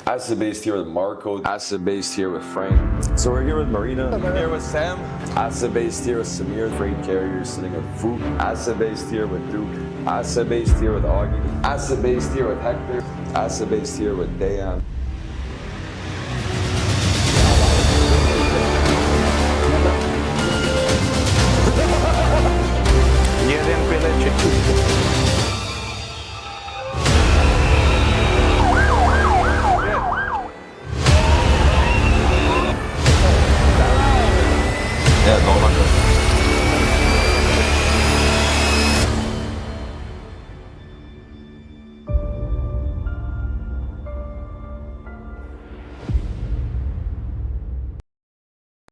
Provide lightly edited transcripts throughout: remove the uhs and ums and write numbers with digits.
Acid-based here with Marco. Acid-based here with Frank. So we're here with Marina. I'm here with Sam. Acid-based here with Samir. Freight carrier sitting with Fook. Acid-based here with Duke. Acid-based here with Augie. Acid-based here with Hector. Acid-based here with Dayan.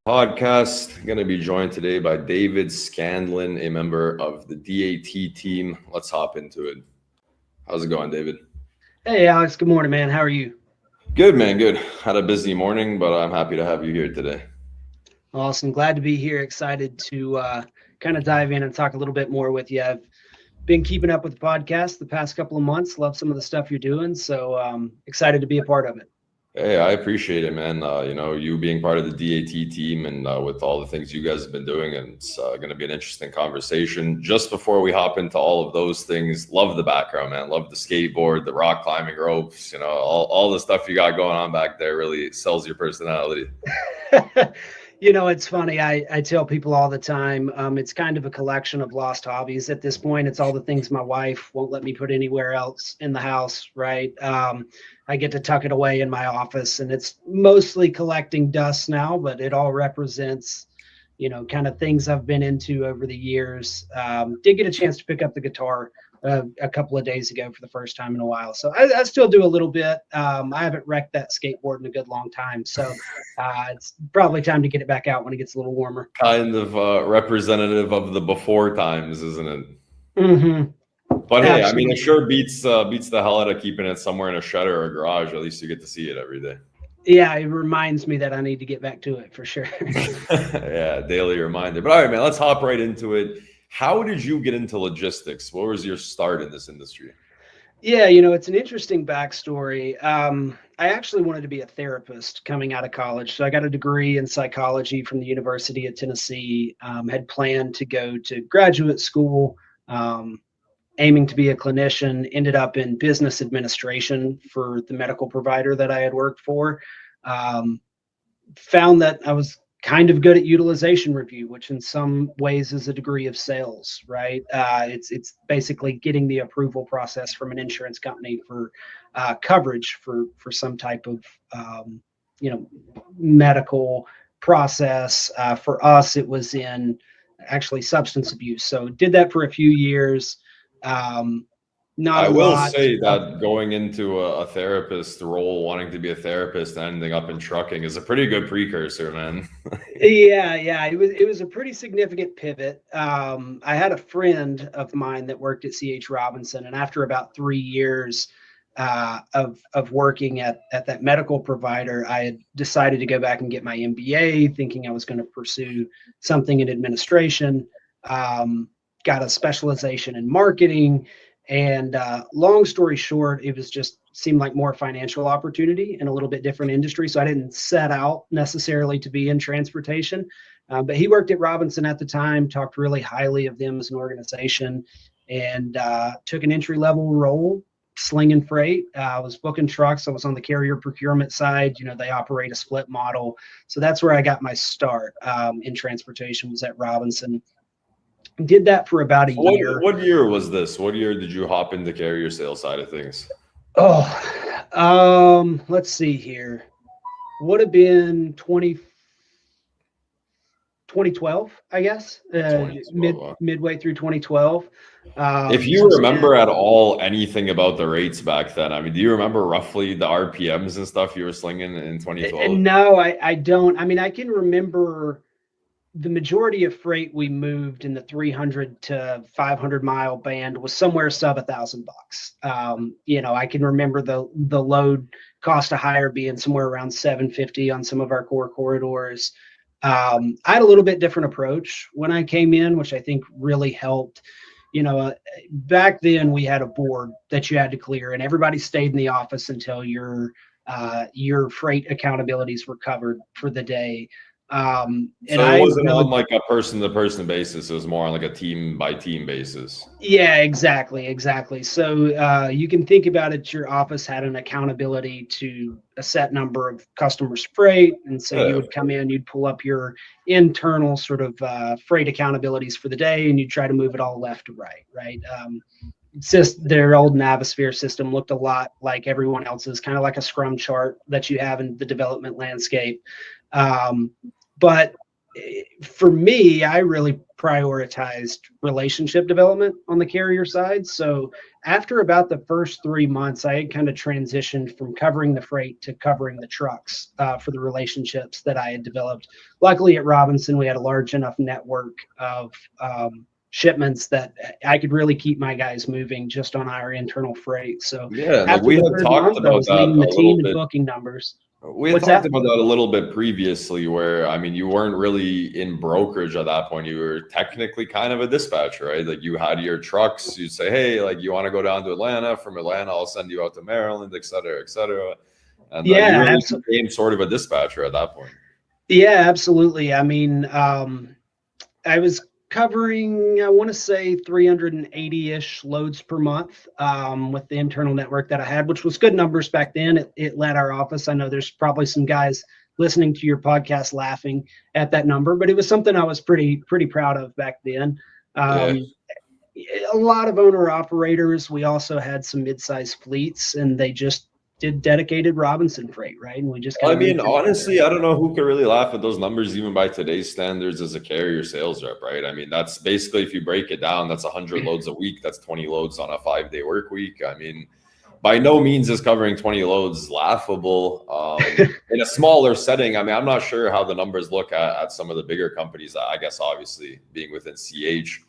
Podcast going to be joined today by David Scandlyn, a member of the DAT team. Let's hop into it. How's it going, David? Hey, Alex. Good morning, man. How are you? Good, man. Good. Had a busy morning, but I'm happy to have you here today. Awesome. Glad to be here. Excited to kind of dive in and talk a little bit more with you. I've been keeping up with the podcast the past couple of months. Love some of the stuff you're doing. So excited to be a part of it. Hey, I appreciate it, man. You being part of the DAT team and with all the things you guys have been doing, and it's going to be an interesting conversation. Just before we hop into all of those things, love the background, man. Love the skateboard, the rock climbing ropes, all the stuff you got going on back there really sells your personality. It's funny. I tell people all the time, it's kind of a collection of lost hobbies at this point. It's all the things my wife won't let me put anywhere else in the house, right? I get to tuck it away in my office, and it's mostly collecting dust now, but it all represents, kind of things I've been into over the years. Did get a chance to pick up the guitar a couple of days ago for the first time in a while. So I still do a little bit. I haven't wrecked that skateboard in a good long time. So it's probably time to get it back out when it gets a little warmer. Kind of representative of the before times, isn't it? Mm-hmm. But hey, I mean, it sure beats the hell out of keeping it somewhere in a shed or a garage. At least you get to see it every day. Yeah, it reminds me that I need to get back to it for sure. Yeah, daily reminder. But all right, man, let's hop right into it. How did you get into logistics? What was your start in this industry? Yeah, it's an interesting backstory. I actually wanted to be a therapist coming out of college. So I got a degree in psychology from the University of Tennessee, had planned to go to graduate school, aiming to be a clinician, ended up in business administration for the medical provider that I had worked for. Found that I was kind of good at utilization review, which in some ways is a degree of sales, right? It's basically getting the approval process from an insurance company for coverage for some type of medical process. For us, it was in actually substance abuse. So did that for a few years. not I a will lot. say that going into a therapist role, wanting to be a therapist, and ending up in trucking is a pretty good precursor, man. Yeah, it was a pretty significant pivot. I had a friend of mine that worked at C.H. Robinson, and after about 3 years of working at that medical provider, I had decided to go back and get my MBA, thinking I was going to pursue something in administration. Got a specialization in marketing, and long story short, it was just seemed like more financial opportunity in a little bit different industry. So I didn't set out necessarily to be in transportation. But he worked at Robinson at the time, talked really highly of them as an organization, and took an entry level role slinging freight. I was booking trucks. I was on the carrier procurement side. They operate a split model. So that's where I got my start in transportation, was at Robinson. Did that for about a year. What year was this? What year did you hop into carrier sales side of things? Let's see here. Would have been 2012, I guess. 2012, Midway through 2012. If you remember at all anything about the rates back then, I mean, do you remember roughly the RPMs and stuff you were slinging in 2012? No, I don't. I mean, I can remember the majority of freight we moved in the 300 to 500 mile band was somewhere sub $1,000. I can remember the load cost to hire being somewhere around 750 on some of our core corridors. I had a little bit different approach when I came in, which I think really helped. Back then we had a board that you had to clear, and everybody stayed in the office until your freight accountabilities were covered for the day. So it wasn't on like a person-to-person basis. It was more on like a team-by-team basis. Yeah, exactly. So you can think about it. Your office had an accountability to a set number of customers' freight. And so you would come in, you'd pull up your internal sort of freight accountabilities for the day, and you'd try to move it all left to right? Their old Navisphere system looked a lot like everyone else's, kind of like a scrum chart that you have in the development landscape. But for me, I really prioritized relationship development on the carrier side. So after about the first 3 months, I had kind of transitioned from covering the freight to covering the trucks for the relationships that I had developed. Luckily at Robinson, we had a large enough network of shipments that I could really keep my guys moving just on our internal freight. So yeah, after we the had third talked month, I about was that leading the a team little and bit. booking numbers. We had talked about that a little bit previously, where, I mean, you weren't really in brokerage at that point. You were technically kind of a dispatcher, right? Like you had your trucks, you'd say, hey, like you want to go down to Atlanta, from Atlanta, I'll send you out to Maryland, et cetera, et cetera. And you really became sort of a dispatcher at that point. Yeah, absolutely. I mean, I was covering, I want to say 380-ish loads per month with the internal network that I had, which was good numbers back then. It led our office. I know there's probably some guys listening to your podcast laughing at that number, but it was something I was pretty proud of back then. A lot of owner operators. We also had some mid-sized fleets, and they just did dedicated Robinson freight, right? And we just I mean, honestly, I don't know who could really laugh at those numbers, even by today's standards, as a carrier sales rep, right? I mean, that's basically, if you break it down, that's 100 loads a week. That's 20 loads on a 5-day work week. I mean, by no means is covering 20 loads laughable in a smaller setting. I mean, I'm not sure how the numbers look at some of the bigger companies. I guess, obviously, being within CH,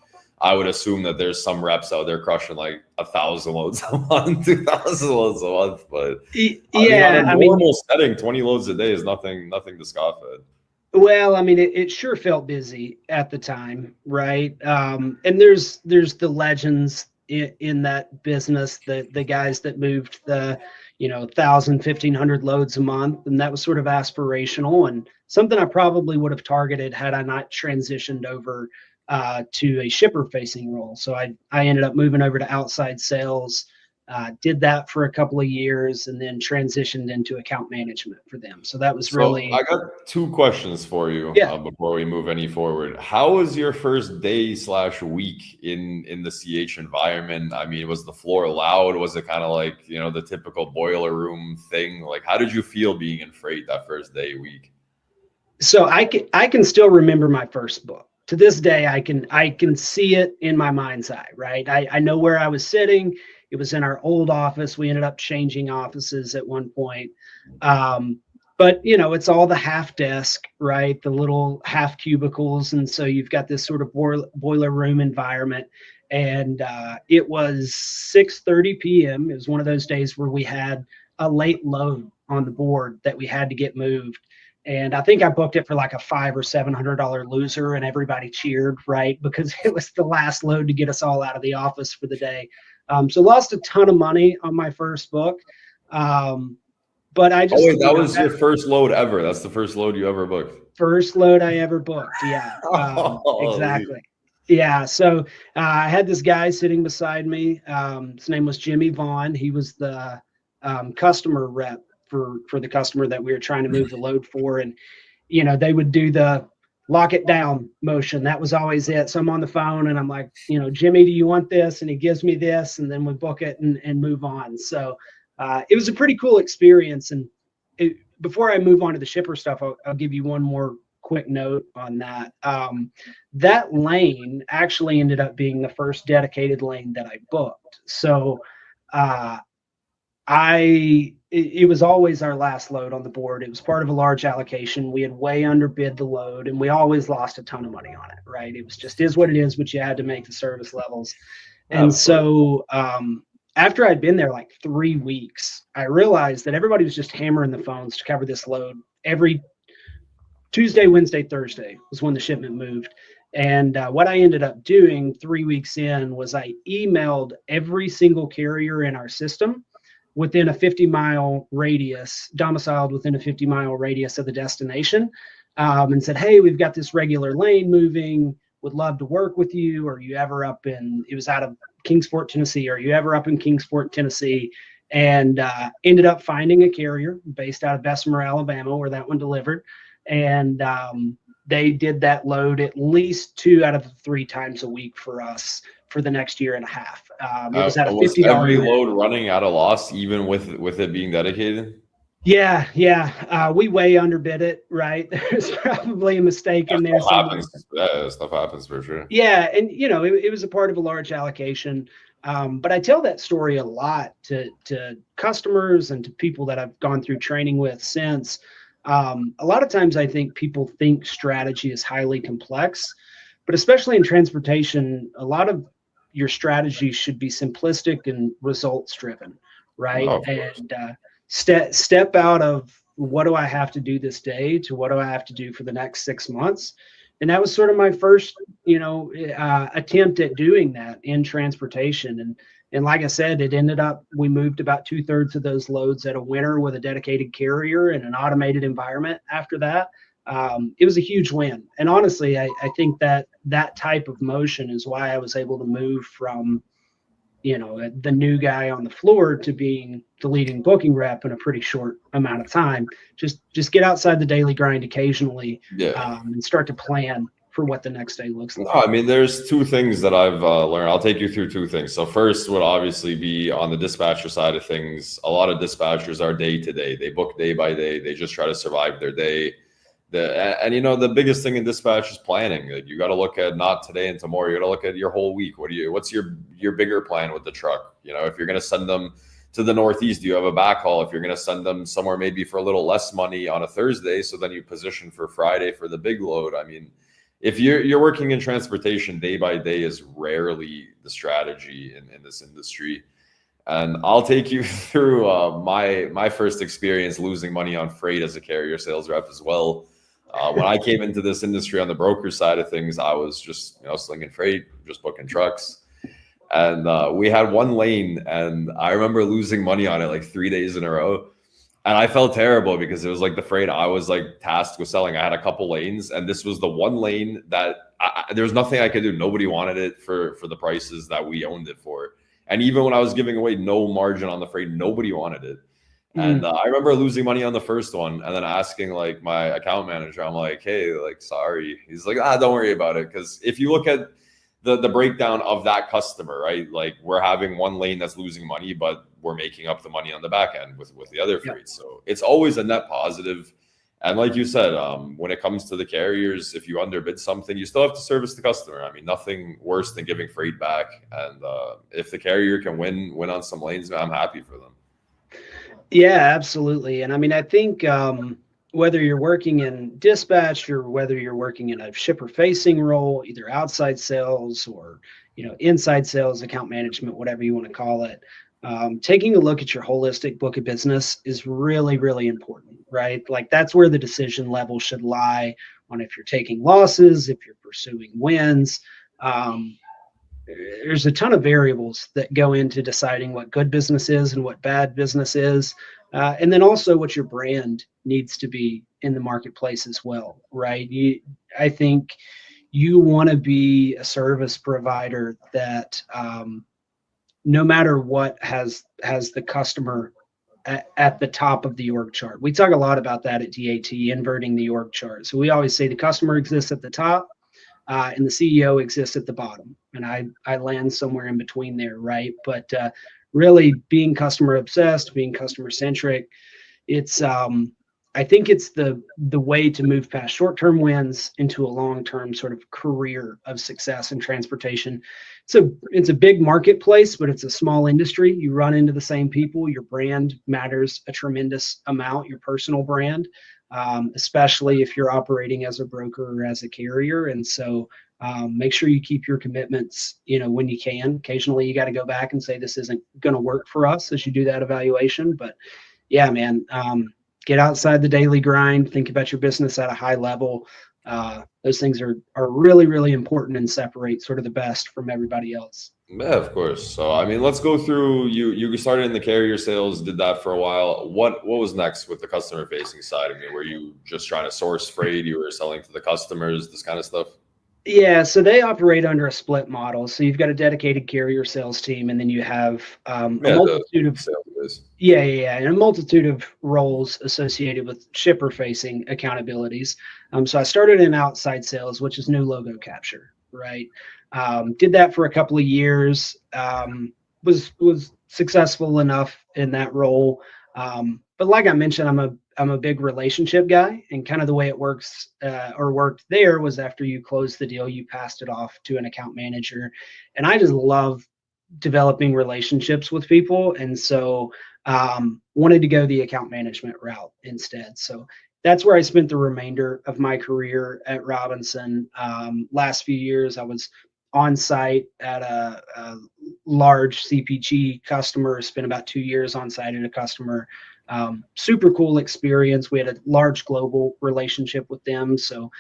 I would assume that there's some reps out there crushing like 1,000 loads a month, 2,000 loads a month. But on a normal setting, 20 loads a day is nothing to scoff at. Well, I mean, it sure felt busy at the time, right? And there's the legends in that business, the guys that moved the 1,000, 1,500 loads a month, and that was sort of aspirational and something I probably would have targeted had I not transitioned over to a shipper facing role. So I ended up moving over to outside sales, did that for a couple of years, and then transitioned into account management for them. So that was really. I got 2 questions for you before we move any forward. How was your first day/week in the CH environment? I mean, was the floor loud? Was it kind of like, the typical boiler room thing? Like, how did you feel being in freight that first week? So I can still remember my first book. To this day, I can see it in my mind's eye, right? I know where I was sitting. It was in our old office. We ended up changing offices at one point. But it's all the half desk, right? The little half cubicles. And so you've got this sort of boiler room environment. And it was 6:30 p.m. It was one of those days where we had a late load on the board that we had to get moved. And I think I booked it for like a $500 or $700 loser, and everybody cheered, right? Because it was the last load to get us all out of the office for the day. So lost a ton of money on my first book. But I just— Oh, wait, that was your first load ever. That's the first load you ever booked. First load I ever booked. Yeah, exactly. Yeah. So I had this guy sitting beside me. His name was Jimmy Vaughn. He was the customer rep for the customer that we were trying to move the load for. And, they would do the lock it down motion. That was always it. So I'm on the phone and I'm like, Jimmy, do you want this? And he gives me this, and then we book it and move on. So it was a pretty cool experience. And before I move on to the shipper stuff, I'll give you one more quick note on that. That lane actually ended up being the first dedicated lane that I booked. So it was always our last load on the board. It was part of a large allocation. We had way underbid the load, and we always lost a ton of money on it, right? It was just is what it is, but you had to make the service levels. And so after I'd been there like 3 weeks, I realized that everybody was just hammering the phones to cover this load. Every Tuesday, Wednesday, Thursday was when the shipment moved. And what I ended up doing 3 weeks in was I emailed every single carrier in our system within a 50-mile radius, domiciled within a 50-mile radius of the destination, and said, hey, we've got this regular lane moving, would love to work with you. Are you ever up in— it was out of Kingsport, Tennessee. Are you ever up in Kingsport, Tennessee? And ended up finding a carrier based out of Bessemer, Alabama, where that one delivered. And they did that load at least 2 out of 3 times a week for us for the next year and a half. It was at a $50 every load running at a loss, even with it being dedicated? Yeah. We way underbid it, right? There's probably a mistake in there somewhere. Yeah, stuff happens for sure. Yeah, and it was a part of a large allocation. But I tell that story a lot to customers and to people that I've gone through training with since. A lot of times I think people think strategy is highly complex, but especially in transportation, a lot of your strategy should be simplistic and results driven, right? Oh, and step out of what do I have to do this day to what do I have to do for the next 6 months. And that was sort of my first, attempt at doing that in transportation. And like I said, it ended up, we moved about 2/3 of those loads at a winter with a dedicated carrier and an automated environment after that. It was a huge win. And honestly, I think that type of motion is why I was able to move from, the new guy on the floor to being the leading booking rep in a pretty short amount of time. Just get outside the daily grind occasionally, and start to plan for what the next day looks like. No, I mean, there's 2 things that I've learned. I'll take you through 2 things. So first would obviously be on the dispatcher side of things. A lot of dispatchers are day to day. They book day by day. They just try to survive their day. The biggest thing in dispatch is planning. Like, you got to look at not today and tomorrow. You got to look at your whole week. What's your bigger plan with the truck? If you're going to send them to the Northeast, do you have a backhaul? If you're going to send them somewhere maybe for a little less money on a Thursday, so then you position for Friday for the big load. I mean, if you're working in transportation, day by day is rarely the strategy in this industry. And I'll take you through my first experience losing money on freight as a carrier sales rep as well. When I came into this industry on the broker side of things, I was just slinging freight, just booking trucks. And we had one lane, and I remember losing money on it like 3 days in a row. And I felt terrible because it was like the freight I was like tasked with selling. I had a couple lanes, and this was the one lane that there was nothing I could do. Nobody wanted it for the prices that we owned it for. And even when I was giving away no margin on the freight, nobody wanted it. And I remember losing money on the first one and then asking like my account manager, I'm like, hey, like, sorry. He's like, don't worry about it. Because if you look at the breakdown of that customer, right? Like, we're having one lane that's losing money, but we're making up the money on the back end with the other freight. So it's always a net positive. And like you said, when it comes to the carriers, if you underbid something, you still have to service the customer. I mean, nothing worse than giving freight back. And if the carrier can win on some lanes, I'm happy for them. Yeah, absolutely. And I mean, I think whether you're working in dispatch or whether you're working in a shipper facing role, either outside sales or, inside sales, account management, whatever you want to call it, taking a look at your holistic book of business is really, really important, right? Like that's where the decision level should lie on if you're taking losses, if you're pursuing wins. There's a ton of variables that go into deciding what good business is and what bad business is. And then also what your brand needs to be in the marketplace as well, right? I think you want to be a service provider that no matter what has the customer at the top of the org chart. We talk a lot about that at DAT, inverting the org chart. So we always say the customer exists at the top, and the CEO exists at the bottom, and I land somewhere in between there, right? But really being customer obsessed, being customer centric, it's I think it's the way to move past short-term wins into a long-term sort of career of success in transportation. So it's a big marketplace, but it's a small industry. You run into the same people. Your brand matters a tremendous amount, your personal brand. Especially if you're operating as a broker or as a carrier. And so make sure you keep your commitments, when you can. Occasionally you got to go back and say, this isn't going to work for us as you do that evaluation. But yeah, man, get outside the daily grind, think about your business at a high level. Those things are really, really important and separate sort of the best from everybody else. Yeah, of course. So, I mean, let's go through, you started in the carrier sales, did that for a while. What was next with the customer facing side? I mean, were you just trying to source freight? You were selling to the customers, this kind of stuff? Yeah, so they operate under a split model. So you've got a dedicated carrier sales team, and then you have a multitude of and a multitude of roles associated with shipper facing accountabilities. So I started in outside sales, which is new logo capture, right? Did that for a couple of years. Was successful enough in that role. But like I mentioned, I'm a big relationship guy, and kind of the way it works or worked there was after you closed the deal, you passed it off to an account manager. And I just love developing relationships with people. And so wanted to go the account management route instead. So that's where I spent the remainder of my career at Robinson. Last few years, I was on site at a large CPG customer, spent about 2 years on site at a customer. Super cool experience. We had a large global relationship with them. So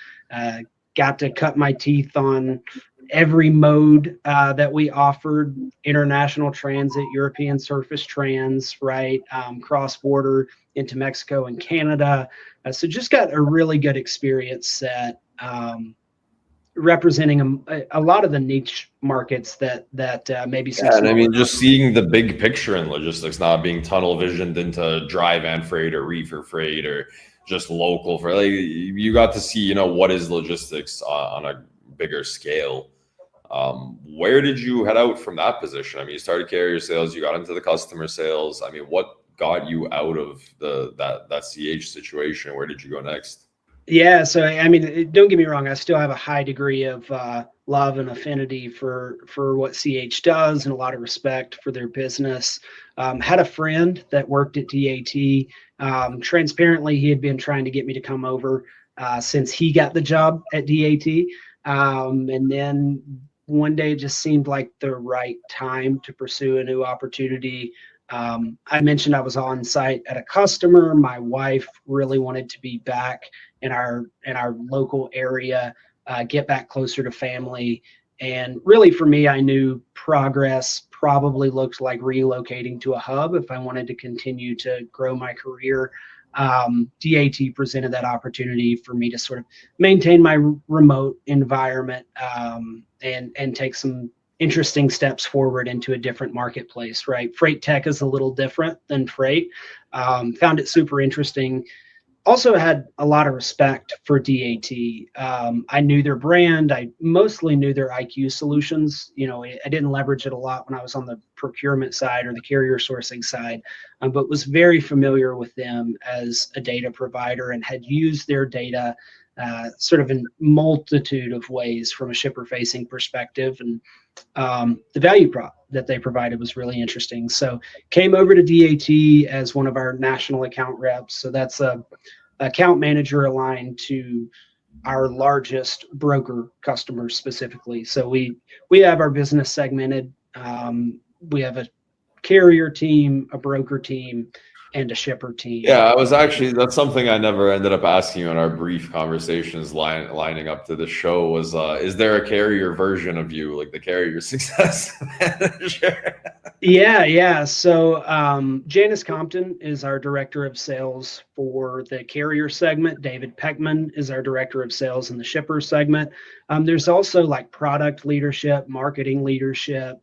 got to cut my teeth on every mode that we offered: international transit, European surface trans, right? Cross-border into Mexico and Canada. So just got a really good experience set representing a lot of the niche markets that maybe some. Yeah, and I mean, just seeing the big picture in logistics, not being tunnel visioned into dry van freight or reefer freight or just local freight. Like, you got to see, what is logistics on a bigger scale. Where did you head out from that position? I mean, you started carrier sales, you got into the customer sales. I mean, what got you out of that CH situation? Where did you go next? Yeah, so I mean, don't get me wrong, I still have a high degree of love and affinity for what CH does, and a lot of respect for their business. Had a friend that worked at DAT. Transparently, he had been trying to get me to come over since he got the job at DAT. And then one day it just seemed like the right time to pursue a new opportunity. I mentioned I was on site at a customer. My wife really wanted to be back in our local area, get back closer to family. And really for me, I knew progress probably looked like relocating to a hub if I wanted to continue to grow my career. DAT presented that opportunity for me to sort of maintain my remote environment and take some interesting steps forward into a different marketplace, right? Freight tech is a little different than freight. Found it super interesting. also had a lot of respect for DAT. I knew their brand. I mostly knew their IQ solutions. I didn't leverage it a lot when I was on the procurement side or the carrier sourcing side, but was very familiar with them as a data provider and had used their data sort of in multitude of ways from a shipper facing perspective. And the value prop that they provided was really interesting. So came over to DAT as one of our national account reps. So that's a account manager aligned to our largest broker customers specifically. So we have our business segmented. We have a carrier team, a broker team, and a shipper team. Yeah, that's something I never ended up asking you in our brief conversations lining up to the show was, is there a carrier version of you, like the carrier success manager? Yeah. So Janice Compton is our director of sales for the carrier segment. David Peckman is our director of sales in the shipper segment. There's also like product leadership, marketing leadership,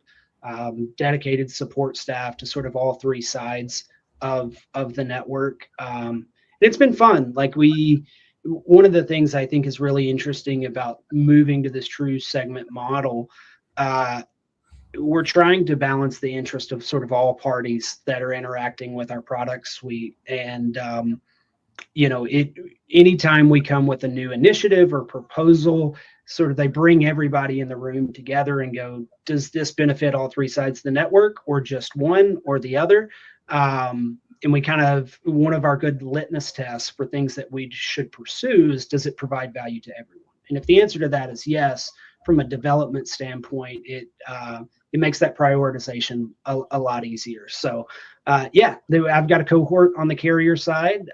dedicated support staff to sort of all three sides of the network. It's been fun. One of the things I think is really interesting about moving to this true segment model, we're trying to balance the interest of sort of all parties that are interacting with our product suite. And, anytime we come with a new initiative or proposal, sort of they bring everybody in the room together and go, does this benefit all three sides of the network or just one or the other? And we one of our good litmus tests for things that we should pursue is, does it provide value to everyone? And if the answer to that is yes, from a development standpoint, it makes that prioritization a lot easier. So I've got a cohort on the carrier side.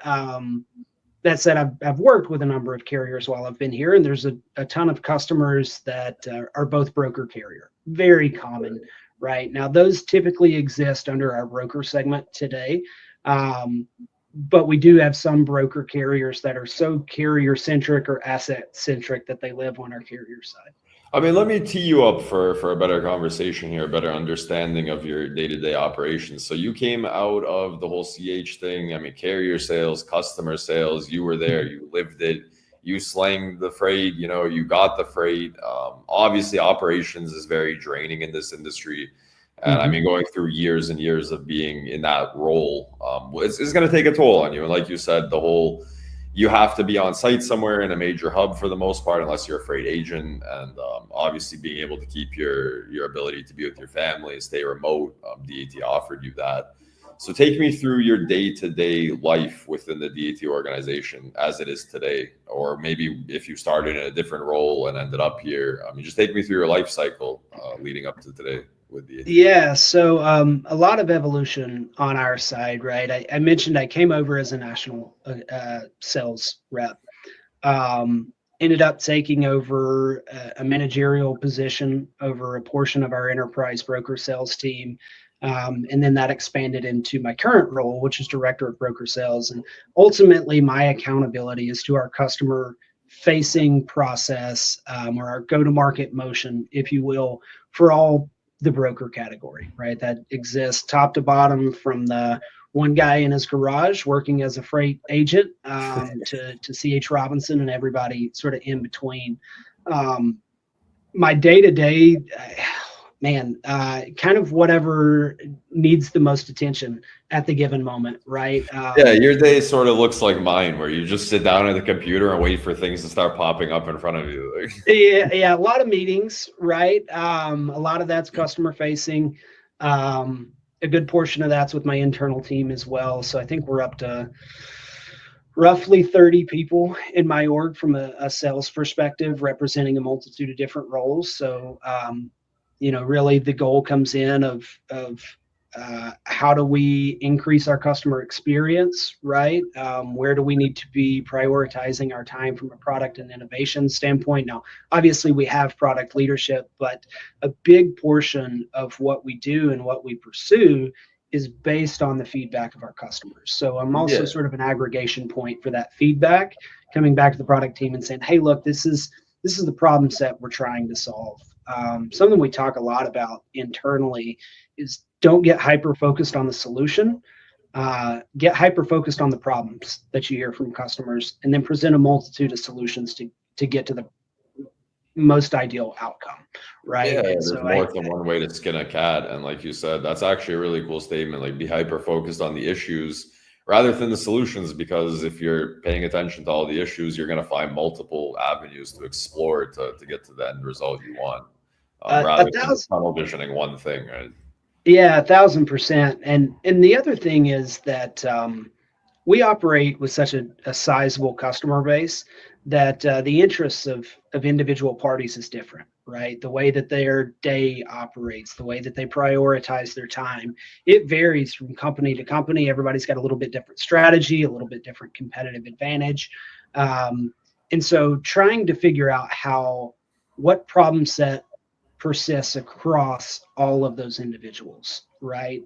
That said, I've worked with a number of carriers while I've been here, and there's a ton of customers that are both broker carrier. Very common. Right now, those typically exist under our broker segment today. But we do have some broker carriers that are so carrier centric or asset centric that they live on our carrier side. I mean, let me tee you up for a better conversation here, a better understanding of your day-to-day operations. So you came out of the whole CH thing. I mean, carrier sales, customer sales, you were there, you lived it, you slanged the freight, you got the freight. Obviously, operations is very draining in this industry. And I mean, going through years and years of being in that role, it's going to take a toll on you. And like you said, you have to be on site somewhere in a major hub for the most part, unless you're a freight agent. And obviously being able to keep your ability to be with your family and stay remote, DAT offered you that. So take me through your day-to-day life within the DAT organization as it is today, or maybe if you started in a different role and ended up here. I mean, just take me through your life cycle leading up to today with DAT. Yeah, so a lot of evolution on our side, right? I mentioned I came over as a national sales rep. Ended up taking over a managerial position over a portion of our enterprise broker sales team. And then that expanded into my current role, which is director of broker sales. And ultimately, my accountability is to our customer facing process, or our go-to-market motion, if you will, for all the broker category, right? That exists top to bottom, from the one guy in his garage working as a freight agent to CH Robinson and everybody sort of in between. My day-to-day, kind of whatever needs the most attention at the given moment, right? Yeah, your day sort of looks like mine, where you just sit down at the computer and wait for things to start popping up in front of you. Yeah, a lot of meetings, right? A lot of that's customer facing. A good portion of that's with my internal team as well. So I think we're up to roughly 30 people in my org from a sales perspective, representing a multitude of different roles. So really the goal comes in of how do we increase our customer experience, right? Where do we need to be prioritizing our time from a product and innovation standpoint? Now, obviously we have product leadership, but a big portion of what we do and what we pursue is based on the feedback of our customers. So I'm also sort of an aggregation point for that feedback, coming back to the product team and saying, hey, look, this is the problem set we're trying to solve. Something we talk a lot about internally is don't get hyper focused on the solution. get hyper-focused on the problems that you hear from customers, and then present a multitude of solutions to get to the most ideal outcome, right? Yeah, And there's so more than one way to skin a cat. And like you said, that's actually a really cool statement. Like, be hyper focused on the issues rather than the solutions, because if you're paying attention to all the issues, you're going to find multiple avenues to explore to get to the end result you want, a rather than thousand, tunnel visioning one thing, right? yeah, 1,000%. And the other thing is that we operate with such a sizable customer base that the interests of individual parties is different, right? The way that their day operates, the way that they prioritize their time, it varies from company to company. Everybody's got a little bit different strategy, a little bit different competitive advantage. And so trying to figure out what problem set persists across all of those individuals, right?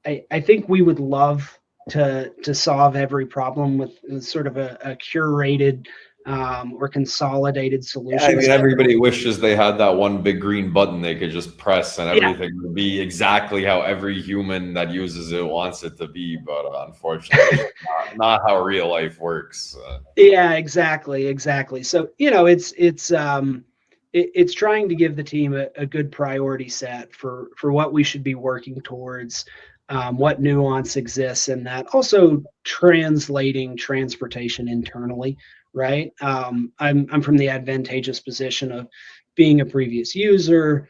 I think we would love to solve every problem with sort of a curated or consolidated Yeah, I solution mean, set. everybody wishes they had that one big green button they could just press and Yeah, everything would be exactly how every human that uses it wants it to be. But unfortunately, it's not how real life works. yeah, exactly. So it's trying to give the team a good priority set for what we should be working towards, what nuance exists in that. Also translating transportation internally, right? I'm from the advantageous position of being a previous user,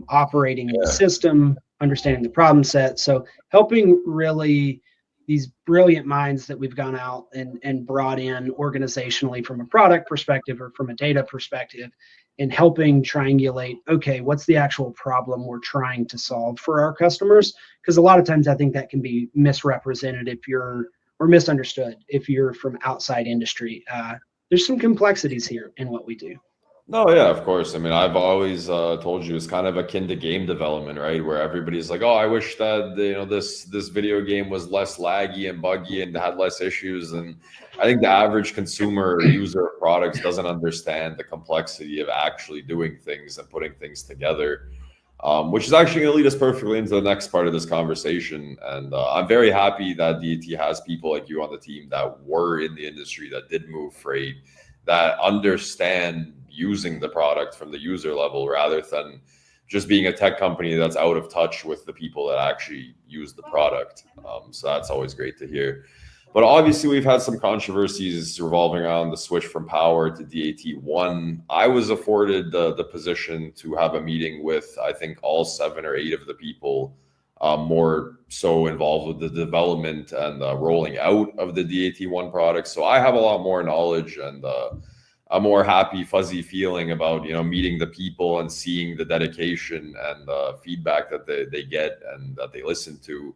operating in the Yeah. system, understanding the problem set. So helping really these brilliant minds that we've gone out and brought in organizationally from a product perspective or from a data perspective, and helping triangulate, okay, what's the actual problem we're trying to solve for our customers? Because a lot of times I think that can be misrepresented or misunderstood if you're from outside industry. There's some complexities here in what we do. No, yeah, of course. I mean, I've always told you it's kind of akin to game development, right? Where everybody's like, "Oh, I wish that this video game was less laggy and buggy and had less issues." And I think the average consumer or user of products doesn't understand the complexity of actually doing things and putting things together, which is actually going to lead us perfectly into the next part of this conversation. And I'm very happy that DAT has people like you on the team that were in the industry, that did move freight, that understand using the product from the user level rather than just being a tech company that's out of touch with the people that actually use the product. So that's always great to hear. But obviously, we've had some controversies revolving around the switch from Power to DAT One. I was afforded the position to have a meeting with, I think, all 7 or 8 of the people more so involved with the development and rolling out of the DAT One product. So I have a lot more knowledge and a more happy, fuzzy feeling about meeting the people and seeing the dedication and feedback that they get and that they listen to.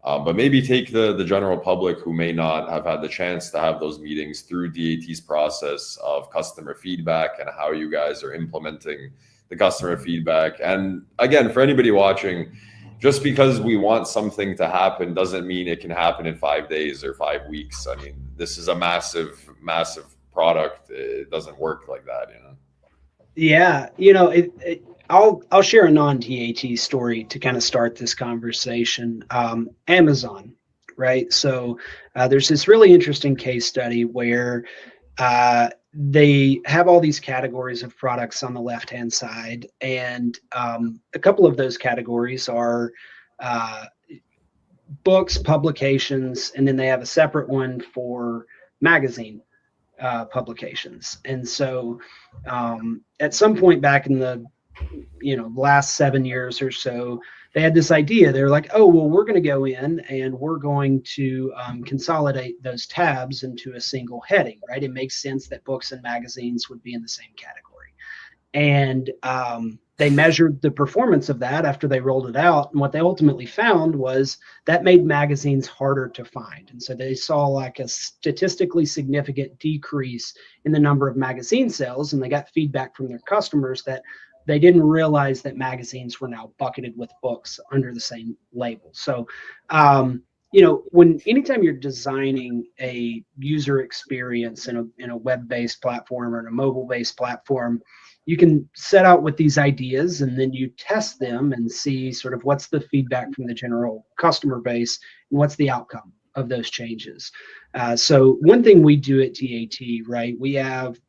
But maybe take the general public who may not have had the chance to have those meetings through DAT's process of customer feedback and how you guys are implementing the customer feedback. And again, for anybody watching, just because we want something to happen doesn't mean it can happen in 5 days or 5 weeks. I mean, this is a massive product. It doesn't work like that. Yeah, I'll share a non-DAT story to kind of start this conversation. Amazon, right? So there's this really interesting case study where they have all these categories of products on the left-hand side, and a couple of those categories are books, publications, and then they have a separate one for magazine publications. And so at some point back in the last 7 years or so, they had this idea. They're like, oh, well, we're going to go in and we're going to consolidate those tabs into a single heading, right? It makes sense that books and magazines would be in the same category. And they measured the performance of that after they rolled it out. And what they ultimately found was that made magazines harder to find. And so they saw like a statistically significant decrease in the number of magazine sales. And they got feedback from their customers that they didn't realize that magazines were now bucketed with books under the same label. So anytime you're designing a user experience in a web-based platform or in a mobile-based platform, you can set out with these ideas and then you test them and see sort of what's the feedback from the general customer base and what's the outcome of those changes. So one thing we do at DAT, right? We have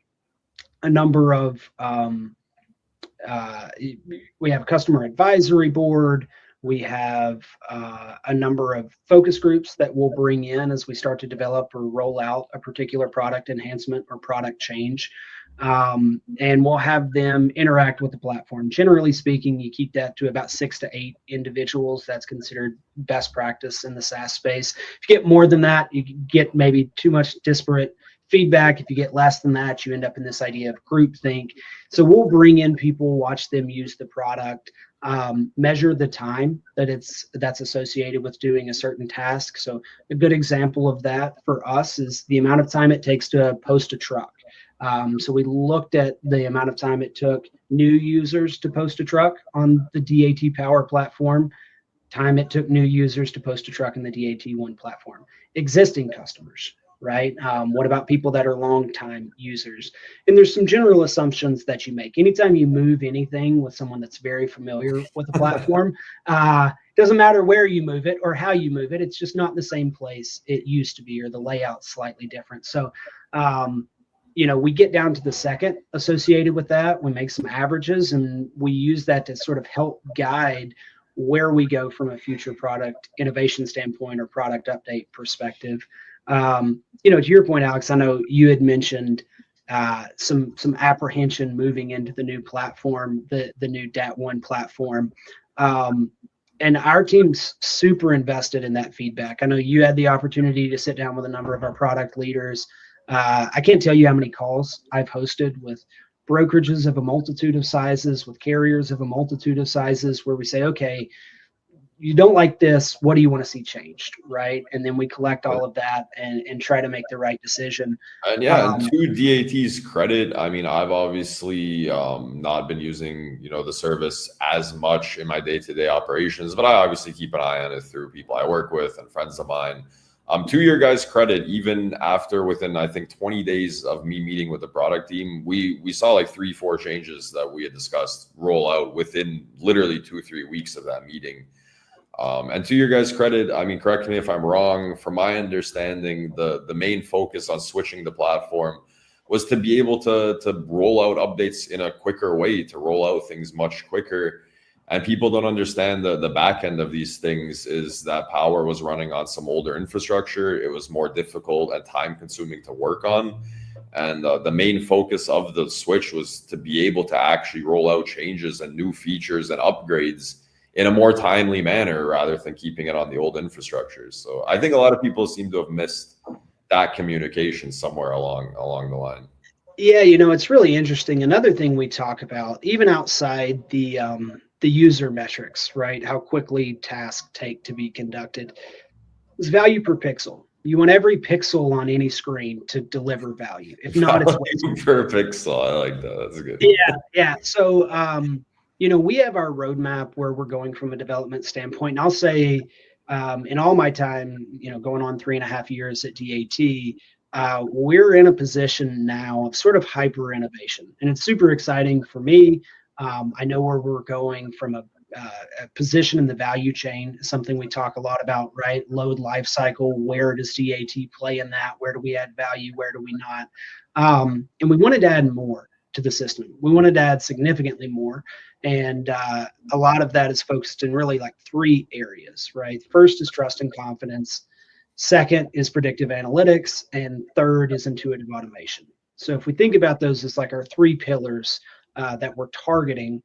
a number of we have a customer advisory board. We have a number of focus groups that we'll bring in as we start to develop or roll out a particular product enhancement or product change. And we'll have them interact with the platform. Generally speaking, you keep that to about 6 to 8 individuals. That's considered best practice in the SaaS space. If you get more than that, you get maybe too much disparate feedback. If you get less than that, you end up in this idea of groupthink. So we'll bring in people, watch them use the product, measure the time that's associated with doing a certain task. So a good example of that for us is the amount of time it takes to post a truck. So we looked at the amount of time it took new users to post a truck on the DAT Power platform, time it took new users to post a truck in the DAT One platform, existing customers, right? What about people that are long-time users? And there's some general assumptions that you make. Anytime you move anything with someone that's very familiar with the platform, doesn't matter where you move it or how you move it, it's just not the same place it used to be, or the layout's slightly different. So, we get down to the second associated with that. We make some averages and we use that to sort of help guide where we go from a future product innovation standpoint or product update perspective. To your point, Alex, I know you had mentioned some apprehension moving into the new platform, the new DAT One platform. And our team's super invested in that feedback. I know you had the opportunity to sit down with a number of our product leaders. I can't tell you how many calls I've hosted with brokerages of a multitude of sizes, with carriers of a multitude of sizes, where we say, okay, you don't like this, what do you want to see changed, right? And then we collect all of that and try to make the right decision. And and to DAT's credit, I mean, I've obviously not been using, the service as much in my day-to-day operations, but I obviously keep an eye on it through people I work with and friends of mine. To your guys' credit, even within, I think, 20 days of me meeting with the product team, we saw like 3-4 changes that we had discussed roll out within literally 2-3 weeks of that meeting. And to your guys' credit, I mean, correct me if I'm wrong, from my understanding, the main focus on switching the platform was to be able to roll out updates in a quicker way, to roll out things much quicker. And people don't understand the back end of these things is that Power was running on some older infrastructure. It was more difficult and time consuming to work on. And the main focus of the switch was to be able to actually roll out changes and new features and upgrades in a more timely manner rather than keeping it on the old infrastructure. So I think a lot of people seem to have missed that communication somewhere along the line. Yeah, it's really interesting. Another thing we talk about, even outside the user metrics, right? How quickly tasks take to be conducted, is value per pixel. You want every pixel on any screen to deliver value. If not, it's value per pixel. I like that. That's good. Yeah. So, we have our roadmap where we're going from a development standpoint. And I'll say, in all my time, going on 3.5 years at DAT, we're in a position now of sort of hyper innovation, and it's super exciting for me. I know where we're going from a position in the value chain, something we talk a lot about, right? Load life cycle. Where does DAT play in that? Where do we add value? Where do we not? And we wanted to add more to the system. We wanted to add significantly more. And a lot of that is focused in really like 3 areas, right? First is trust and confidence. Second is predictive analytics. And third is intuitive automation. So if we think about those as like our 3 pillars that we're targeting,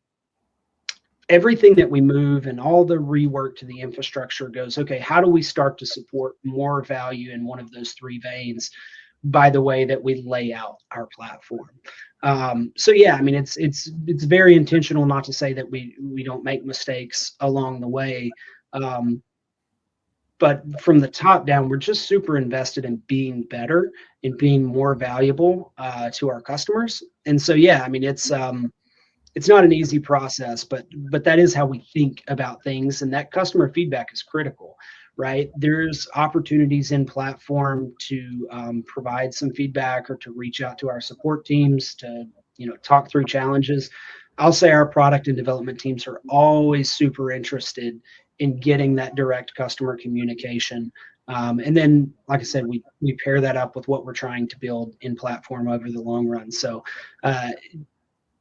everything that we move and all the rework to the infrastructure goes, okay, how do we start to support more value in one of those 3 veins by the way that we lay out our platform? So yeah, I mean, it's very intentional, not to say that we don't make mistakes along the way. But from the top down, we're just super invested in being better and being more valuable to our customers. And so, yeah, I mean, it's not an easy process, but that is how we think about things. And that customer feedback is critical, right? There's opportunities in platform to provide some feedback or to reach out to our support teams to, talk through challenges. I'll say our product and development teams are always super interested in getting that direct customer communication. And then, like I said, we pair that up with what we're trying to build in platform over the long run. So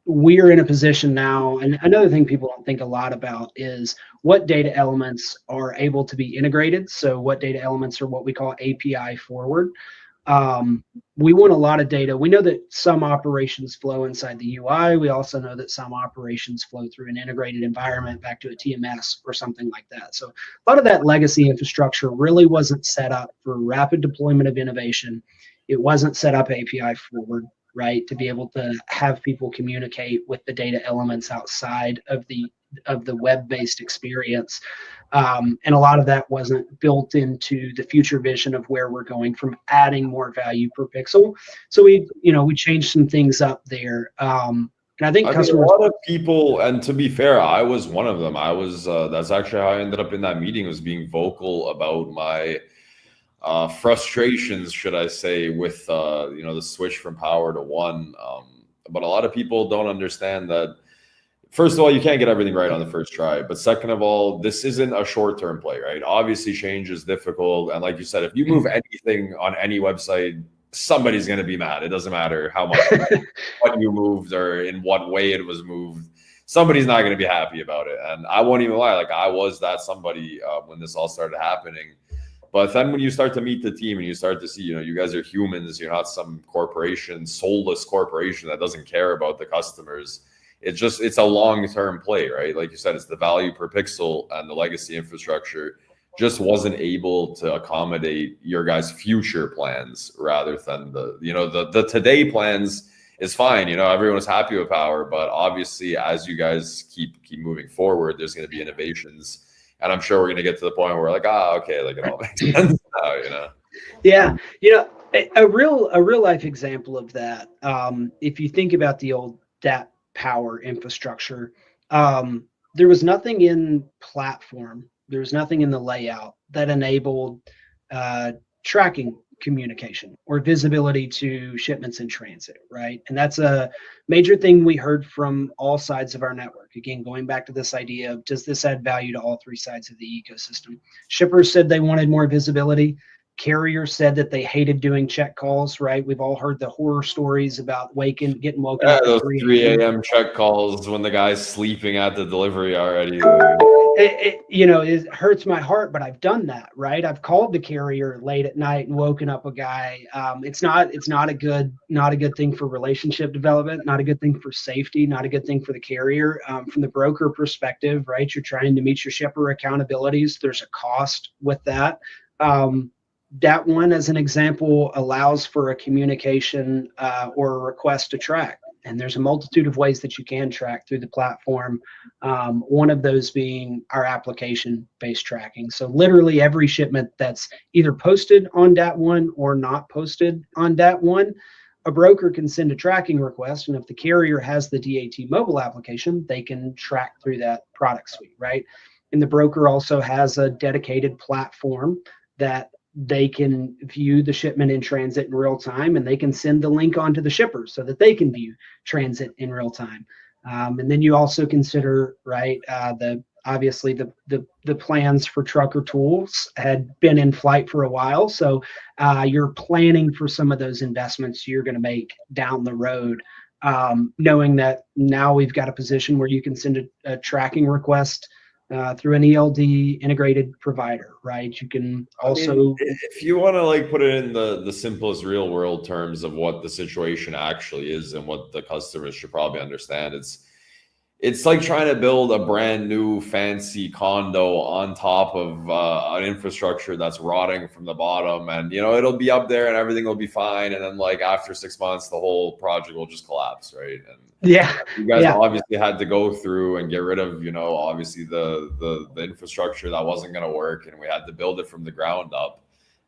we're in a position now, and another thing people don't think a lot about is what data elements are able to be integrated. So what data elements are what we call API forward. We want a lot of data. We know that some operations flow inside the UI. We also know that some operations flow through an integrated environment back to a TMS or something like that. So a lot of that legacy infrastructure really wasn't set up for rapid deployment of innovation. It wasn't set up API forward, right, to be able to have people communicate with the data elements outside of the web-based experience. And a lot of that wasn't built into the future vision of where we're going from adding more value per pixel. So we changed some things up there. And I think customers, a lot of people, and to be fair, I was one of them. I was, that's actually how I ended up in that meeting, was being vocal about my frustrations, should I say, with, the switch from Power to One. But a lot of people don't understand that. First of all, you can't get everything right on the first try. But second of all, this isn't a short-term play, right? Obviously, change is difficult. And like you said, if you move anything on any website, somebody's going to be mad. It doesn't matter how much what you moved or in what way it was moved. Somebody's not going to be happy about it. And I won't even lie. Like, I was that somebody when this all started happening. But then when you start to meet the team and you start to see, you guys are humans. You're not some corporation, soulless corporation that doesn't care about the customers. It's a long-term play, right? Like you said, it's the value per pixel, and the legacy infrastructure just wasn't able to accommodate your guys' future plans, rather than the today plans is fine. Everyone's happy with Power, but obviously as you guys keep moving forward, there's going to be innovations, and I'm sure we're going to get to the point where we're like, okay, like it all makes sense now, Yeah, a real life example of that. If you think about the old DAT Power infrastructure, there was nothing in platform, there was nothing in the layout that enabled tracking communication or visibility to shipments in transit, right? And that's a major thing we heard from all sides of our network. Again, going back to this idea of, does this add value to all three sides of the ecosystem? Shippers said they wanted more visibility. Carriers said that they hated doing check calls, right? We've all heard the horror stories about getting woken up those at 3 a.m. check calls when the guy's sleeping at the delivery already. It hurts my heart, but I've done that, right? I've called the carrier late at night and woken up a guy. It's not a good thing for relationship development, not a good thing for safety, not a good thing for the carrier. From the broker perspective, right? You're trying to meet your shipper accountabilities. There's a cost with that. DAT One, as an example, allows for a communication or a request to track. And there's a multitude of ways that you can track through the platform. One of those being our application-based tracking. So literally every shipment that's either posted on DAT One or not posted on DAT One, a broker can send a tracking request. And if the carrier has the DAT mobile application, they can track through that product suite, right? And the broker also has a dedicated platform that they can view the shipment in transit in real time, and they can send the link on to the shipper so that they can view transit in real time. And then you also consider, right, obviously the plans for trucker tools had been in flight for a while. So you're planning for some of those investments you're going to make down the road, knowing that now we've got a position where you can send a tracking request through an ELD integrated provider, right? You can also, if you want to put it in the simplest real world terms of what the situation actually is and what the customers should probably understand, it's like trying to build a brand new fancy condo on top of an infrastructure that's rotting from the bottom, and it'll be up there and everything will be fine, and then after 6 months the whole project will just collapse, right? And you guys obviously had to go through and get rid of obviously the infrastructure that wasn't going to work, and we had to build it from the ground up.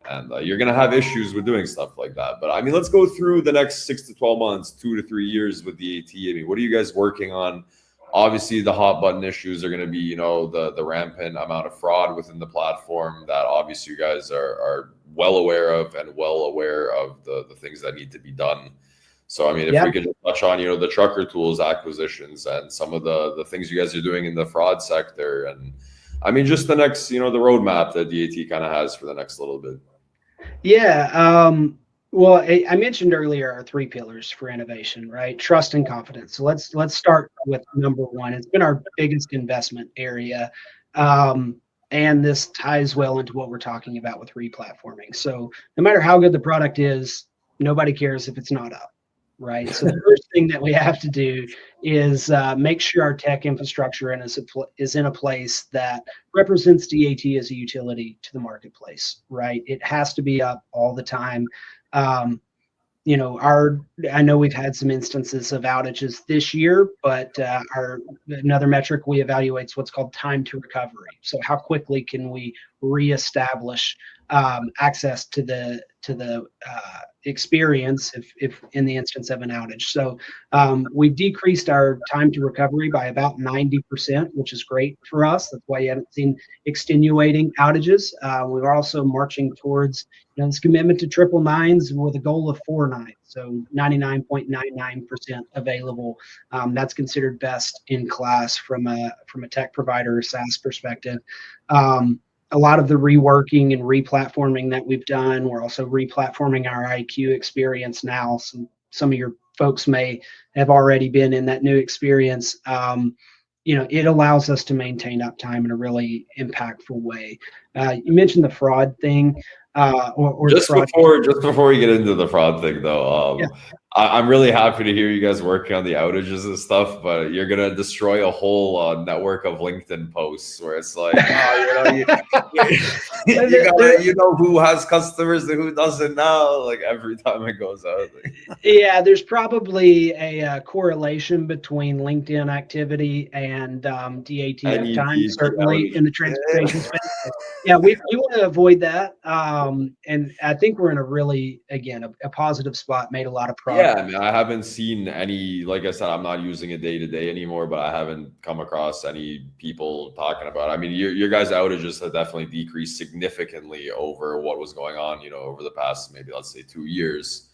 And you're going to have issues with doing stuff like that. But let's go through the next 6 to 12 months, 2 to 3 years with DAT. What are you guys working on Obviously, the hot button issues are going to be, you know, the rampant amount of fraud within the platform that obviously you guys are well aware of, and well aware of the things that need to be done. So, I mean, if we could just touch on, you know, the trucker tools acquisitions and some of the things you guys are doing in the fraud sector, and I mean, just the next, you know, the roadmap that DAT kind of has for the next little bit. Yeah. Well, I mentioned earlier our 3 pillars for innovation, right? Trust and confidence. So let's start with number 1. It's been our biggest investment area. And this ties well into what we're talking about with replatforming. So no matter how good the product is, nobody cares if it's not up, right? So the first thing that we have to do is make sure our tech infrastructure is in a place that represents DAT as a utility to the marketplace, right? It has to be up all the time. You know, I know we've had some instances of outages this year, but another metric we evaluate is what's called time to recovery. So how quickly can we reestablish access to the experience if in the instance of an outage. So we've decreased our time to recovery by about 90%, which is great for us. That's why you haven't seen extenuating outages. We're also marching towards, you know, this commitment to triple nines with a goal of 4 nines. So 99.99% available. That's considered best in class from a tech provider or SaaS perspective. A lot of the reworking and replatforming that we've done, we're also replatforming our IQ experience now. Some of your folks may have already been in that new experience. You know, it allows us to maintain uptime in a really impactful way. You mentioned the fraud thing. Or just before we get into the fraud thing, though, I'm really happy to hear you guys working on the outages and stuff, but you're gonna destroy a whole network of LinkedIn posts where it's like, you know who has customers and who doesn't now, like every time it goes out. Yeah, there's probably a correlation between LinkedIn activity and DAT uptime, certainly in the transportation space. Yeah, we want to avoid that. And I think we're in a really, again, a positive spot, made a lot of progress. Yeah, I mean, I haven't seen any, like I said, I'm not using it day to day anymore, but I haven't come across any people talking about it. I mean, your guys' outages have definitely decreased significantly over what was going on, you know, over the past, maybe let's say 2 years.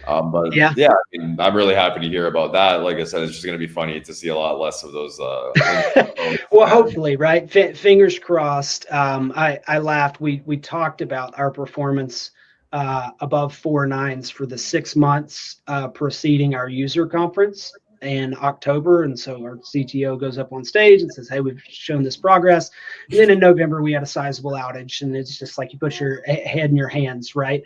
But yeah, I mean, I'm really happy to hear about that. Like I said, it's just going to be funny to see a lot less of those. Well, hopefully, right? Fingers crossed. I laughed. We talked about our performance above 4 nines for the 6 months preceding our user conference in October. And so our CTO goes up on stage and says, hey, we've shown this progress. And then in November, we had a sizable outage. And it's just like you put your head in your hands, right?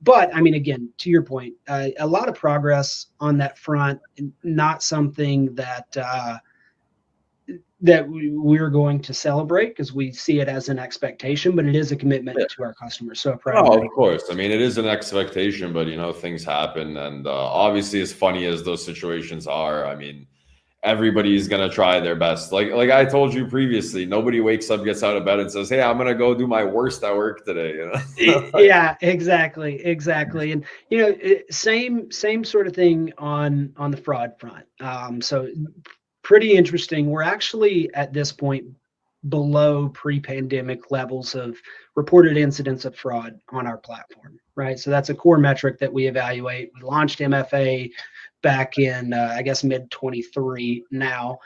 But I mean, again, to your point, a lot of progress on that front, not something that we're going to celebrate because we see it as an expectation, but it is a commitment to our customers. So, of course. I mean, it is an expectation, but you know, things happen, and obviously, as funny as those situations are, I mean, everybody's gonna try their best. Like I told you previously, nobody wakes up, gets out of bed, and says, "Hey, I'm gonna go do my worst at work today." You know? Yeah, exactly. And you know, same sort of thing on the fraud front. So pretty interesting. We're actually at this point below pre-pandemic levels of reported incidents of fraud on our platform, right? So that's a core metric that we evaluate. We launched MFA back in, I guess, mid-23 now,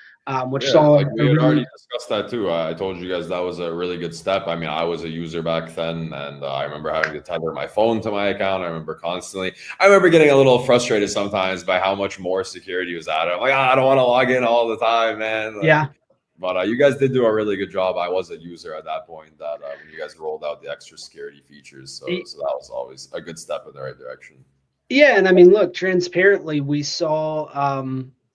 which saw... Like we had already discussed that too. I told you guys that was a really good step. I mean, I was a user back then, and I remember having to tether my phone to my account. I remember getting a little frustrated sometimes by how much more security was added. I'm like, I don't want to log in all the time, man. Like, but you guys did do a really good job. I was a user at that point when you guys rolled out the extra security features. So that was always a good step in the right direction. Yeah, and I mean, look, transparently, we saw,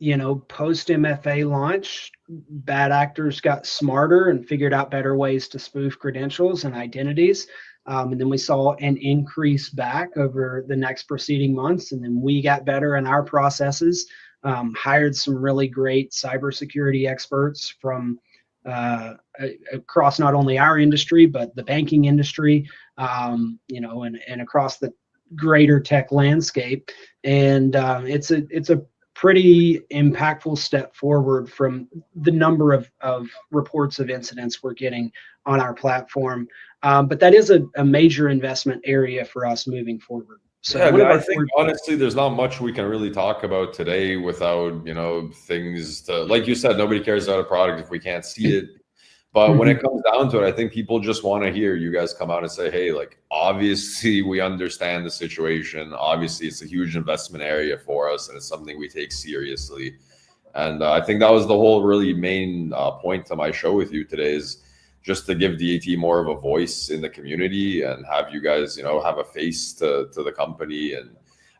you know, post MFA launch, bad actors got smarter and figured out better ways to spoof credentials and identities. And then we saw an increase back over the next preceding months. And then we got better in our processes, hired some really great cybersecurity experts from across not only our industry, but the banking industry, you know, and across the greater tech landscape. And it's a pretty impactful step forward from the number of reports of incidents we're getting on our platform. But that is a major investment area for us moving forward. So yeah, I mean, I think honestly, there's not much we can really talk about today without, things to, like you said, nobody cares about a product if we can't see it. But when it comes down to it, I think people just want to hear you guys come out and say, hey, like, obviously we understand the situation. Obviously, it's a huge investment area for us, and it's something we take seriously. And I think that was the whole really main point to my show with you today, is just to give DAT more of a voice in the community and have you guys, have a face to the company. And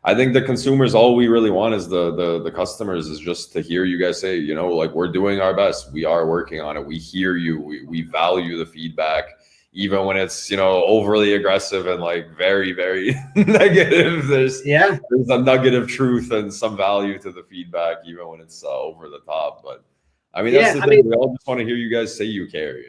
I think the consumers, all we really want is the customers is just to hear you guys say, like, we're doing our best. We are working on it. We hear you. We value the feedback, even when it's, overly aggressive and like very, very negative. There's a nugget of truth and some value to the feedback, even when it's over the top. But I mean, that's the thing. We all just want to hear you guys say you care,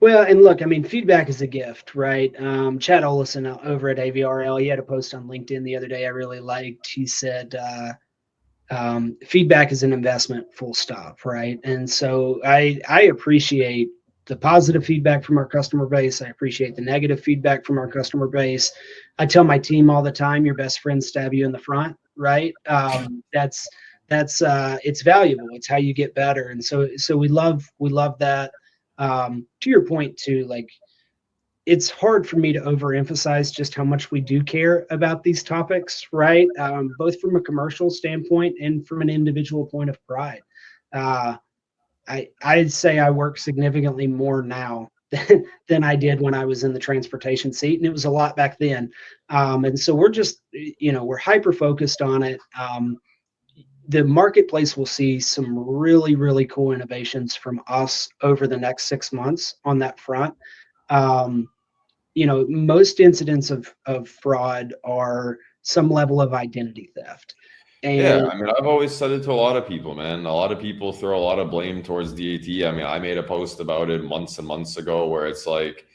Well, and look, I mean, feedback is a gift, right? Chad Olison over at AVRL, he had a post on LinkedIn the other day I really liked. He said, feedback is an investment, full stop, right? And so I appreciate the positive feedback from our customer base. I appreciate the negative feedback from our customer base. I tell my team all the time, your best friends stab you in the front, right? That's it's valuable. It's how you get better. And so we love that. To your point too, like, it's hard for me to overemphasize just how much we do care about these topics, right? Both from a commercial standpoint and from an individual point of pride. I'd say I work significantly more now than I did when I was in the transportation seat, and it was a lot back then. And so we're just, we're hyper focused on it. The marketplace will see some really, really cool innovations from us over the next 6 months on that front. Most incidents of fraud are some level of identity theft. And yeah, I mean, I've always said it to a lot of people, man. A lot of people throw a lot of blame towards DAT. I mean, I made a post about it months and months ago where it's like,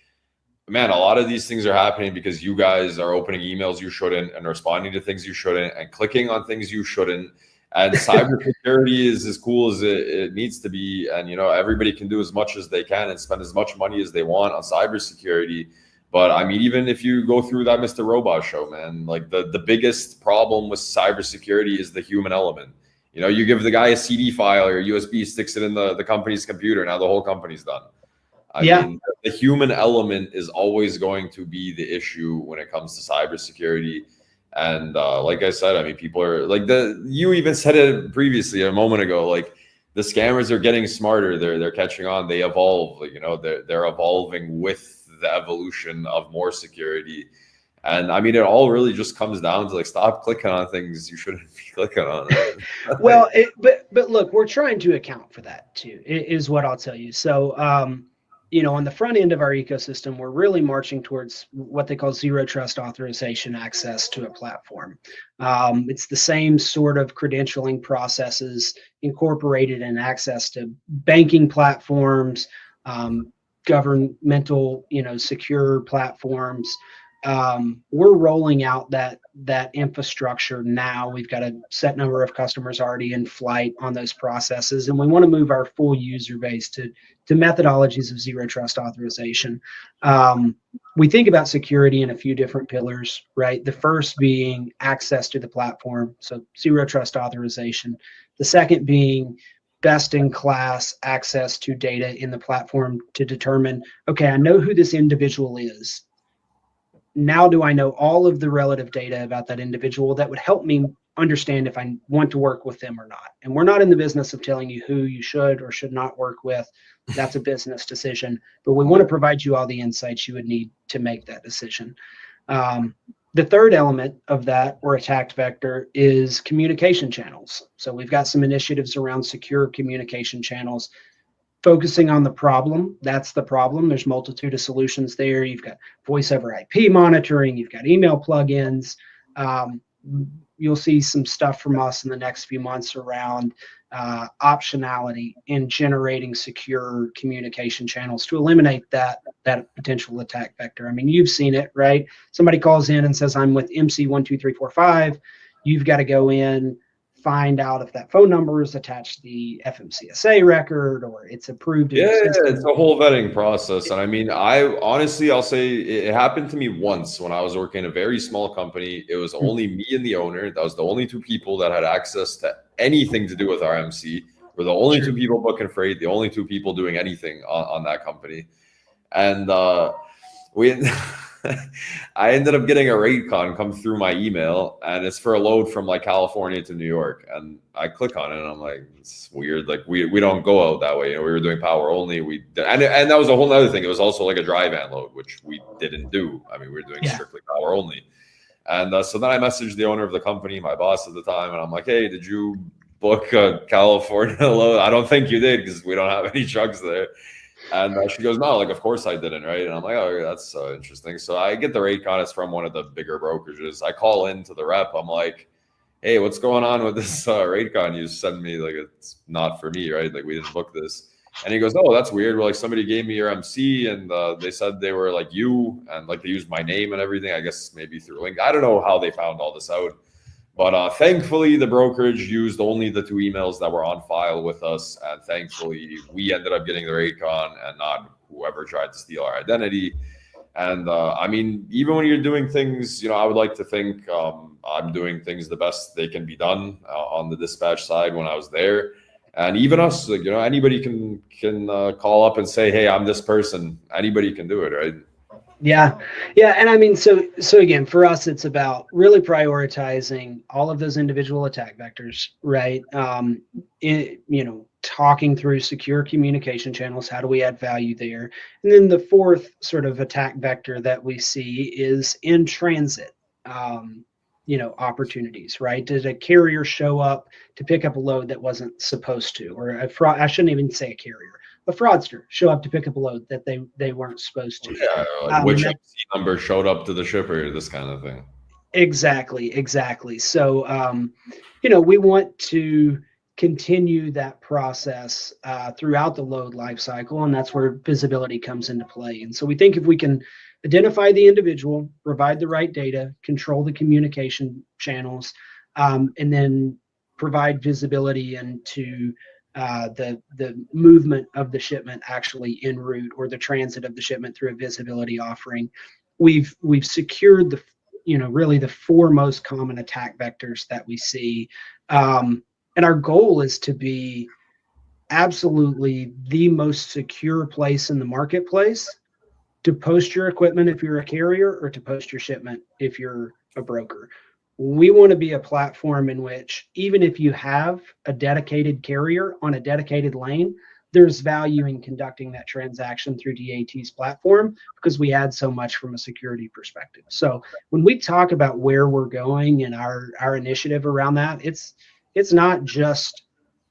man, a lot of these things are happening because you guys are opening emails you shouldn't and responding to things you shouldn't and clicking on things you shouldn't. And cybersecurity is as cool as it needs to be. And, everybody can do as much as they can and spend as much money as they want on cybersecurity. But I mean, even if you go through that Mr. Robot show, man, like the biggest problem with cybersecurity is the human element. You give the guy a CD file or a USB, sticks it in the company's computer. Now the whole company's done. I mean, the human element is always going to be the issue when it comes to cybersecurity. And like I said, I mean, people are like you even said it previously a moment ago, like the scammers are getting smarter. They're catching on. They evolve, they're evolving with the evolution of more security. And I mean, it all really just comes down to like, stop clicking on things you shouldn't be clicking on. Well, but look, we're trying to account for that too, is what I'll tell you. So, on the front end of our ecosystem, we're really marching towards what they call zero trust authorization access to a platform. It's the same sort of credentialing processes incorporated in access to banking platforms, governmental, secure platforms. We're rolling out that infrastructure now. We've got a set number of customers already in flight on those processes, and we want to move our full user base to methodologies of zero trust authorization. We think about security in a few different pillars, right? The first being access to the platform, so zero trust authorization. The second being best in class access to data in the platform to determine, okay, I know who this individual is. Now do I know all of the relative data about that individual that would help me understand if I want to work with them or not? And we're not in the business of telling you who you should or should not work with. That's a business decision, but we want to provide you all the insights you would need to make that decision. The third element of that, or attack vector, is communication channels. So we've got some initiatives around secure communication channels, focusing on the problem. That's the problem. There's multitude of solutions there. You've got voice over IP monitoring. You've got email plugins. You'll see some stuff from us in the next few months around optionality in generating secure communication channels to eliminate that potential attack vector. I mean, you've seen it, right? Somebody calls in and says, I'm with MC12345. You've got to go in, find out if that phone number is attached to the FMCSA record or it's approved in Yeah, the system. it's a whole vetting process. And I mean, I'll say it happened to me once when I was working in a very small company. It was only me and the owner. That was the only two people that had access to anything to do with RMC. We're the only two people booking freight, the only two people doing anything on that company. And we I ended up getting a rate con come through my email, and it's for a load from like California to New York. And I click on it and I'm like, it's weird. Like we don't go out that way. You know, we were doing power only. And that was a whole other thing. It was also like a dry van load, which we didn't do. I mean, we were doing strictly power only. And so then I messaged the owner of the company, my boss at the time, and I'm like, hey, did you book a California load? I don't think you did because we don't have any trucks there. And she goes, no, like, of course I didn't, right? And I'm like, oh, that's interesting. So I get the rate con. It's from one of the bigger brokerages. I call into the rep. I'm like, hey, what's going on with this rate con you send me? Like, it's not for me, right? Like, we didn't book this. And he goes, oh, that's weird. Well, like, somebody gave me your MC, and they said they were like you, and like they used my name and everything. I guess maybe through link. I don't know how they found all this out. But thankfully, the brokerage used only the two emails that were on file with us. And thankfully, we ended up getting the rate con and not whoever tried to steal our identity. And I mean, even when you're doing things, you know, I would like to think I'm doing things the best they can be done on the dispatch side when I was there. And even us, like, you know, anybody can call up and say, hey, I'm this person. Anybody can do it, right? Yeah. And I mean, so again, for us, it's about really prioritizing all of those individual attack vectors, right? Talking through secure communication channels. How do we add value there? And then the fourth sort of attack vector that we see is in transit, opportunities, right? Did a carrier show up to pick up a load that wasn't supposed to, or I shouldn't even say a carrier. A fraudster show up to pick up a load that they weren't supposed to. Yeah, like which MC number showed up to the shipper, this kind of thing. Exactly. So, we want to continue that process throughout the load life cycle, and that's where visibility comes into play. And so we think if we can identify the individual, provide the right data, control the communication channels, and then provide visibility into the movement of the shipment actually en route, or the transit of the shipment through a visibility offering, we've secured the really the four most common attack vectors that we see, and our goal is to be absolutely the most secure place in the marketplace to post your equipment if you're a carrier, or to post your shipment if you're a broker. We want to be a platform in which, even if you have a dedicated carrier on a dedicated lane, there's value in conducting that transaction through DAT's platform, because we add so much from a security perspective. So when we talk about where we're going and our initiative around that, it's not just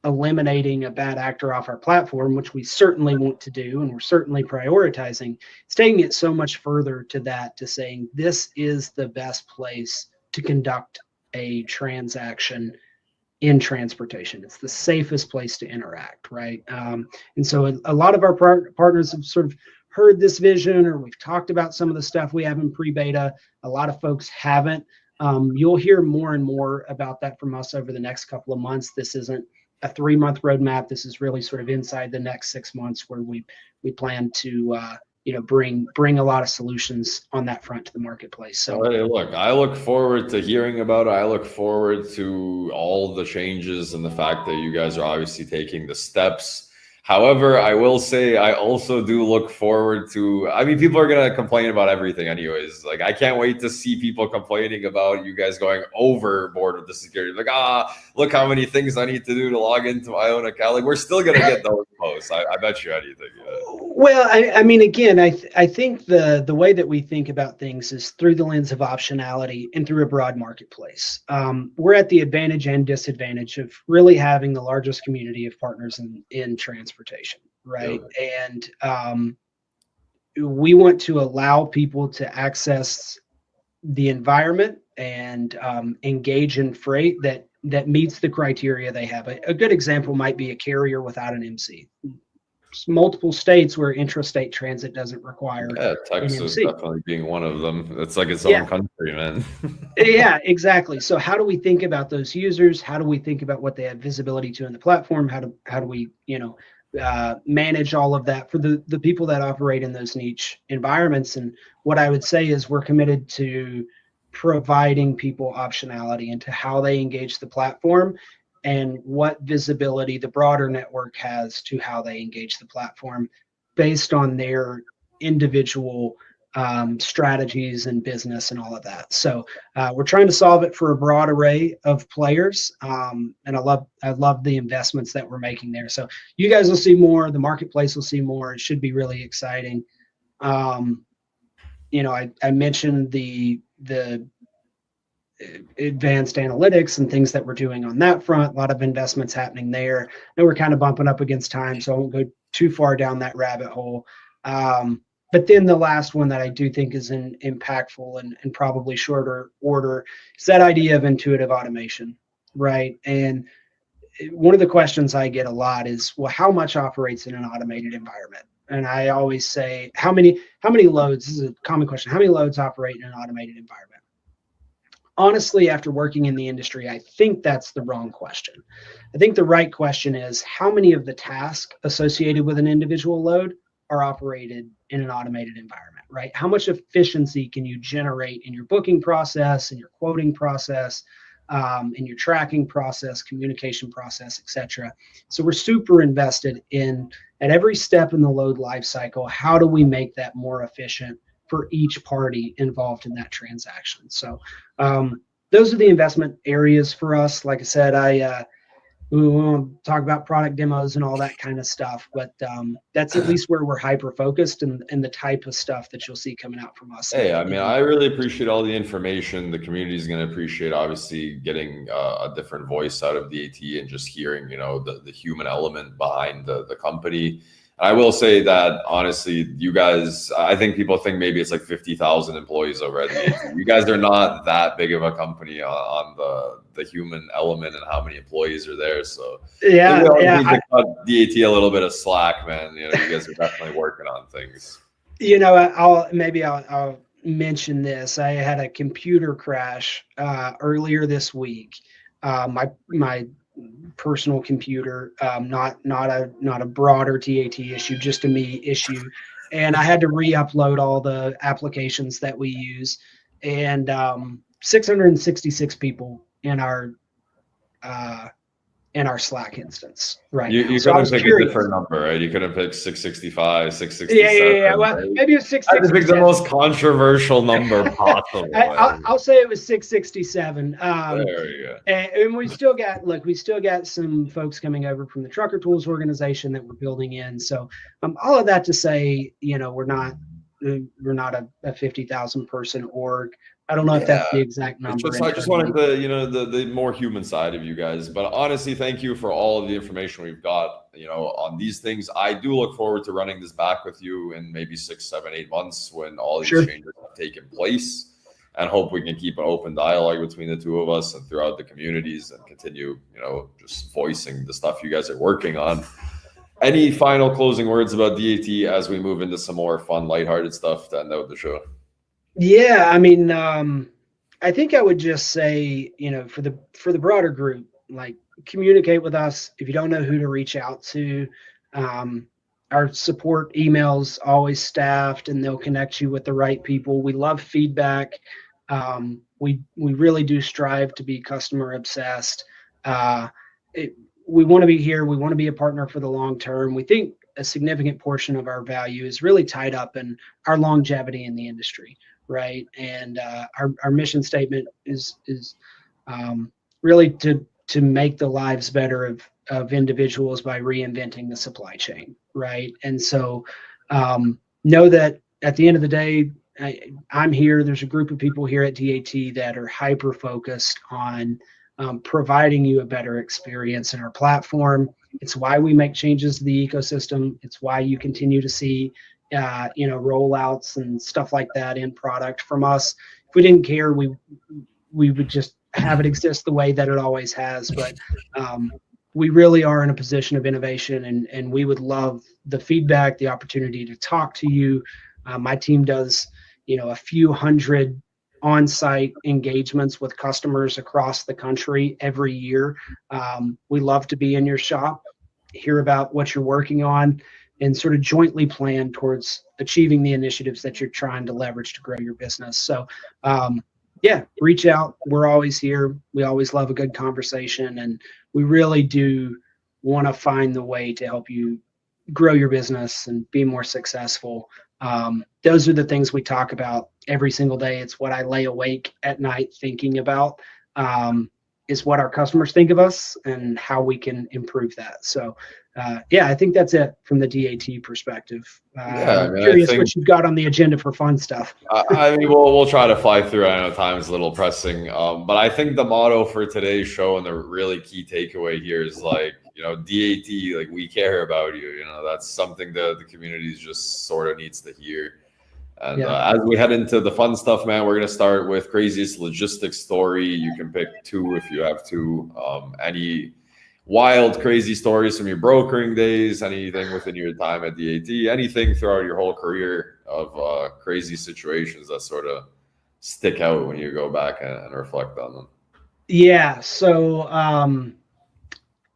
eliminating a bad actor off our platform, which we certainly want to do and we're certainly prioritizing. It's taking it so much further to saying this is the best place to conduct a transaction in transportation. It's the safest place to interact, right? And so a lot of our partners have sort of heard this vision, or we've talked about some of the stuff we have in pre-beta. A lot of folks haven't. You'll hear more and more about that from us over the next couple of months. This isn't a 3-month roadmap. This is really sort of inside the next 6 months, where we plan to bring a lot of solutions on that front to the marketplace. So hey, look, I look forward to hearing about it. I look forward to all the changes and the fact that you guys are obviously taking the steps. However, I will say I also do look forward to, I mean, people are going to complain about everything anyways. Like, I can't wait to see people complaining about you guys going overboard with the security. Like, look how many things I need to do to log into my own account. Like, we're still going to get those posts. I bet you anything. Yeah. Well, I mean, again, I think the way that we think about things is through the lens of optionality and through a broad marketplace. We're at the advantage and disadvantage of really having the largest community of partners in transportation, right? Yeah. And we want to allow people to access the environment and engage in freight that meets the criteria they have. A good example might be a carrier without an MC. multiple states where intrastate transit doesn't require Yeah, an Texas MC. definitely being one of them. It's like its Yeah. own country, man. Yeah, exactly. So how do we think about those users? How do we think about what they have visibility to in the platform? How do we, manage all of that for the people that operate in those niche environments? And what I would say is we're committed to providing people optionality into how they engage the platform and what visibility the broader network has to how they engage the platform based on their individual strategies and business and all of that. So we're trying to solve it for a broad array of players, and I love the investments that we're making there. So you guys will see more. The marketplace will see more. It should be really exciting. I mentioned the advanced analytics and things that we're doing on that front. A lot of investments happening there. I know we're kind of bumping up against time, so I won't go too far down that rabbit hole. But then the last one that I do think is impactful and probably shorter order is that idea of intuitive automation, right? And one of the questions I get a lot is, well, how much operates in an automated environment? And I always say, how many loads? This is a common question. How many loads operate in an automated environment? Honestly, after working in the industry, I think that's the wrong question. I think the right question is, how many of the tasks associated with an individual load are operated in an automated environment, right? How much efficiency can you generate in your booking process, in your quoting process, in your tracking process, communication process, etc. So we're super invested in, at every step in the load life cycle, how do we make that more efficient for each party involved in that transaction? So those are the investment areas for us. Like I said, we won't talk about product demos and all that kind of stuff, but that's at least where we're hyper focused and the type of stuff that you'll see coming out from us. Hey, I mean, I really appreciate all the information. The community is going to appreciate, obviously, getting a different voice out of DAT and just hearing, the human element behind the company. I will say that, honestly, you guys, I think people think maybe it's like 50,000 employees over at DAT. You guys are not that big of a company on the human element and how many employees are there. So yeah, maybe I'll need to cut DAT a little bit of slack, man. You guys are definitely working on things. I'll mention this. I had a computer crash earlier this week. My personal computer, not a broader DAT issue, just a me issue, and I had to re-upload all the applications that we use, and 666 people in our Slack instance right now. You couldn't pick a different number, right? You couldn't pick 665, 667. Yeah. Well, right? maybe it was 667. I had to pick the most controversial number possible. I'll say it was 667. There you go. And we still got some folks coming over from the Trucker Tools organization that we're building in. So all of that to say, we're not a 50,000 person org. I don't know if that's the exact number. I just wanted the more human side of you guys. But honestly, thank you for all of the information we've got, on these things. I do look forward to running this back with you in maybe 6, 7, 8 months when all these changes have taken place, and hope we can keep an open dialogue between the two of us and throughout the communities and continue, just voicing the stuff you guys are working on. Any final closing words about DAT as we move into some more fun, lighthearted stuff to end out the show? Yeah, I mean, I think I would just say, for the broader group, like, communicate with us. If you don't know who to reach out to, our support emails always staffed, and they'll connect you with the right people. We love feedback. We really do strive to be customer obsessed. We want to be here. We want to be a partner for the long term. We think a significant portion of our value is really tied up in our longevity in the industry, right? And our mission statement is really to make the lives better of individuals by reinventing the supply chain, right? And so know that at the end of the day, I'm here. There's a group of people here at DAT that are hyper focused on providing you a better experience in our platform. It's why we make changes to the ecosystem. It's why you continue to see rollouts and stuff like that in product from us. If we didn't care, we would just have it exist the way that it always has. But we really are in a position of innovation, and we would love the feedback, the opportunity to talk to you. My team does, a few hundred on-site engagements with customers across the country every year. We love to be in your shop, hear about what you're working on, and sort of jointly plan towards achieving the initiatives that you're trying to leverage to grow your business. So, yeah, reach out. We're always here. We always love a good conversation, and we really do want to find the way to help you grow your business and be more successful. Those are the things we talk about every single day. It's what I lay awake at night thinking about, is what our customers think of us and how we can improve that. So, yeah, I think that's it from the DAT perspective. Yeah, I'm curious what you've got on the agenda for fun stuff. I mean, we'll try to fly through. I know time is a little pressing, but I think the motto for today's show and the really key takeaway here is like, DAT, like we care about you. That's something that the community just sort of needs to hear. And as we head into the fun stuff, man, we're gonna start with craziest logistics story. You can pick two if you have two. Any wild, crazy stories from your brokering days, anything within your time at DAT, anything throughout your whole career of crazy situations that sort of stick out when you go back and reflect on them. Yeah. So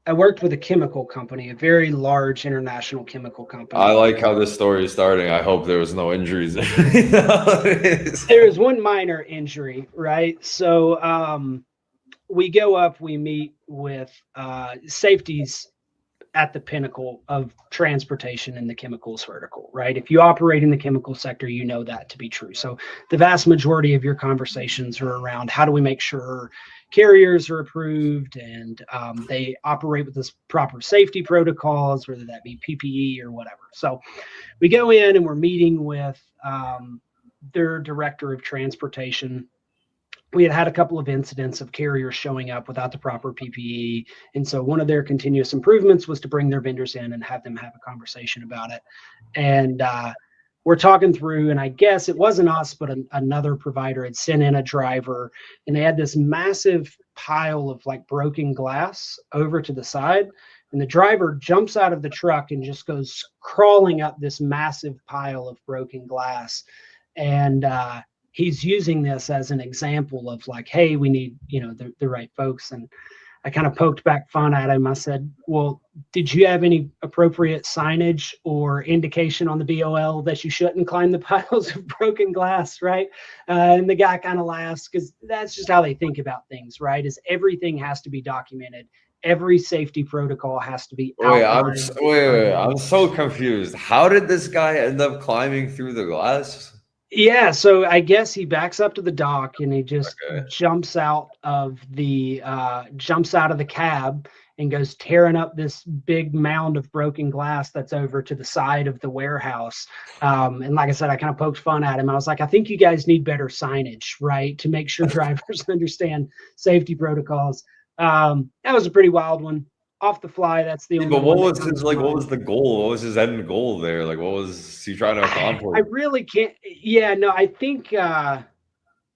I worked with a chemical company, a very large international chemical company. I like how this story is starting. I hope there was no injuries. There was one minor injury, right? So we go up, we meet with safeties at the pinnacle of transportation in the chemicals vertical, right? If you operate in the chemical sector, you know that to be true. So the vast majority of your conversations are around how do we make sure carriers are approved and they operate with this proper safety protocols, whether that be PPE or whatever. So we go in and we're meeting with their director of transportation. We had a couple of incidents of carriers showing up without the proper PPE. And so one of their continuous improvements was to bring their vendors in and have them have a conversation about it. And we're talking through, and I guess it wasn't us, but another provider had sent in a driver, and they had this massive pile of like broken glass over to the side. And the driver jumps out of the truck and just goes crawling up this massive pile of broken glass. And he's using this as an example of like, hey, we need, the right folks. And I kind of poked back fun at him. I said, well, did you have any appropriate signage or indication on the BOL that you shouldn't climb the piles of broken glass, right? And the guy kind of laughs because that's just how they think about things, right? Is everything has to be documented. Every safety protocol has to be outlined. Wait, I'm so confused. How did this guy end up climbing through the glass? Yeah, so I guess he backs up to the dock and he just jumps out of the cab and goes tearing up this big mound of broken glass that's over to the side of the warehouse. And like I said, I kind of poked fun at him. I was like, I think you guys need better signage, right, to make sure drivers understand safety protocols. That was a pretty wild one. Off the fly, that's the only. But what was his what was the goal? What was his end goal there? Like, what was he trying to accomplish? I really can't. Yeah, no, I think. I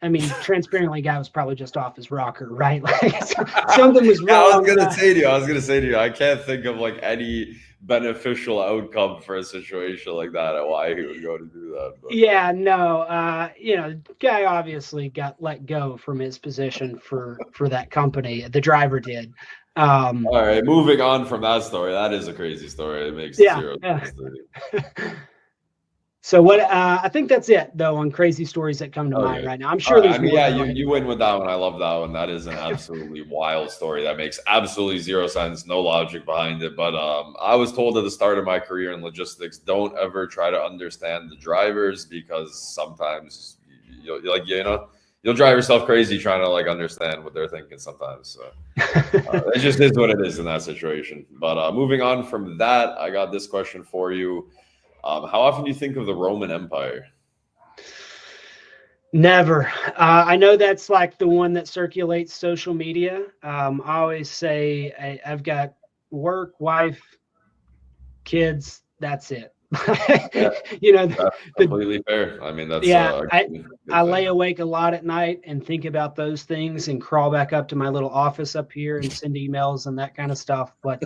mean, transparently, guy was probably just off his rocker, right? Like something was wrong. I was gonna say to you, I can't think of like any beneficial outcome for a situation like that and why he would go to do that. But. Yeah, no, guy obviously got let go from his position for that company. The driver did. All right, moving on from that story. That is a crazy story. It makes zero sense. So what? I think that's it though on crazy stories that come to mind right now. I'm sure there's more. Yeah, you win with that one. I love that one. That is an absolutely wild story that makes absolutely zero sense, no logic behind it. But I was told at the start of my career in logistics, don't ever try to understand the drivers because sometimes you'll drive yourself crazy trying to like understand what they're thinking sometimes. So it just is what it is in that situation. But moving on from that, I got this question for you. How often do you think of the Roman Empire? Never. I know that's like the one that circulates social media. I always say I've got work, wife, kids. That's it. Yeah, You know, that's the completely fair. I mean, that's yeah, a good I thing. lay awake a lot at night and think about those things and crawl back up to my little office up here and send emails and that kind of stuff. But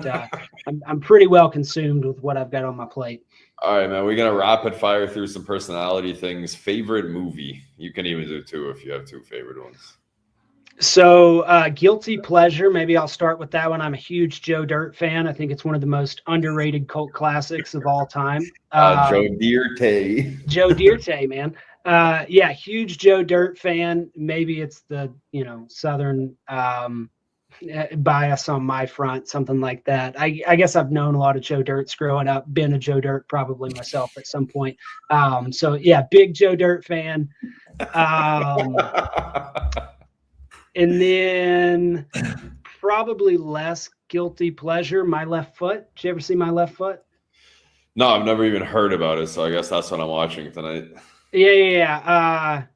I'm pretty well consumed with what I've got on my plate. All right, man. We're gonna rapid fire through some personality things. Favorite movie? You can even do two if you have two favorite ones. So guilty pleasure, maybe I'll start with that one. I'm a huge Joe Dirt fan. I think it's one of the most underrated cult classics of all time. Joe Dirt. Joe Dirt, man. Yeah, huge Joe Dirt fan. Maybe it's the, Southern bias on my front, something like that. I guess I've known a lot of Joe Dirts growing up, been a Joe Dirt probably myself at some point. So yeah, big Joe Dirt fan. And then probably less guilty pleasure, My Left Foot. Did you ever see My Left Foot? No, I've never even heard about it, so I guess that's what I'm watching tonight. Yeah.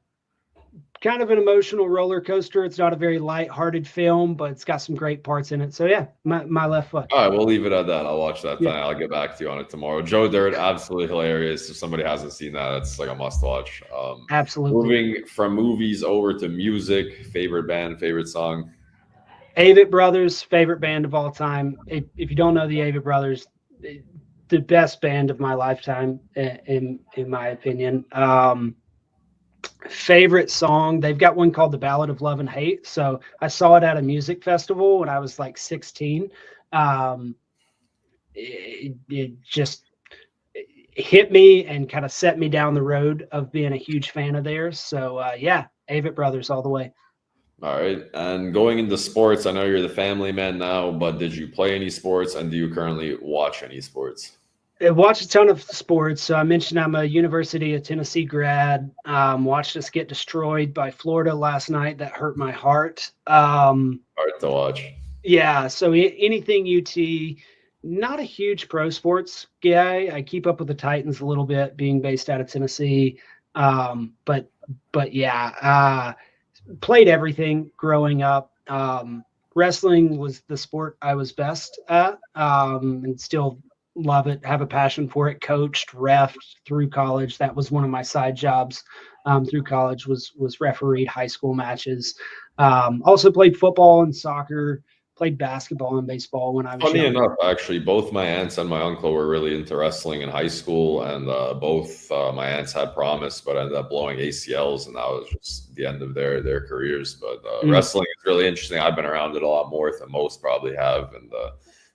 Kind of an emotional roller coaster. It's not a very light-hearted film, but it's got some great parts in it. So yeah, My Left Foot. All right, we'll leave it at that. I'll watch that tonight. I'll get back to you on it tomorrow. Joe Dirt, absolutely hilarious. If somebody hasn't seen that, it's like a must-watch. Absolutely. Moving from movies over to music, favorite band, favorite song? Avett Brothers, favorite band of all time. If you don't know the Avett Brothers, the best band of my lifetime, in my opinion. Favorite song, they've got one called The Ballad of Love and Hate. So I saw it at a music festival when I was like 16. It just hit me and kind of set me down the road of being a huge fan of theirs. So yeah, Avett Brothers all the way. All right. And going into sports, I know you're the family man now, but did you play any sports and do you currently watch any sports? I watch a ton of sports. So I mentioned I'm a University of Tennessee grad. Watched us get destroyed by Florida last night. That hurt my heart. Hard to watch. Yeah. So anything UT, not a huge pro sports guy. I keep up with the Titans a little bit, being based out of Tennessee. But yeah, played everything growing up. Wrestling was the sport I was best at, and still love it, have a passion for it. Coached, reffed through college. That was one of my side jobs through college, was refereed high school matches. Also played football and soccer, played basketball and baseball when I was Funny younger. enough, actually, both my aunts and my uncle were really into wrestling in high school, and both my aunts had promise, but ended up blowing ACLs, and that was just the end of their careers. But wrestling is really interesting. I've been around it a lot more than most probably have, and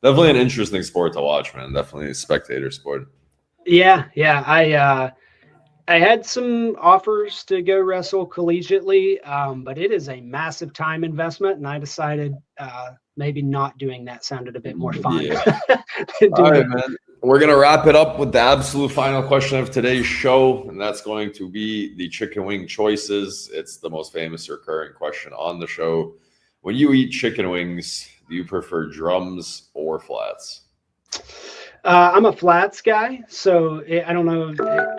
definitely an interesting sport to watch, man. Definitely a spectator sport. Yeah. I had some offers to go wrestle collegiately, but it is a massive time investment, and I decided maybe not doing that sounded a bit more fun. Yeah. All right, man. We're going to wrap it up with the absolute final question of today's show, and that's going to be the chicken wing choices. It's the most famous recurring question on the show. When you eat chicken wings, do you prefer drums or flats? I'm a flats guy, so I don't know.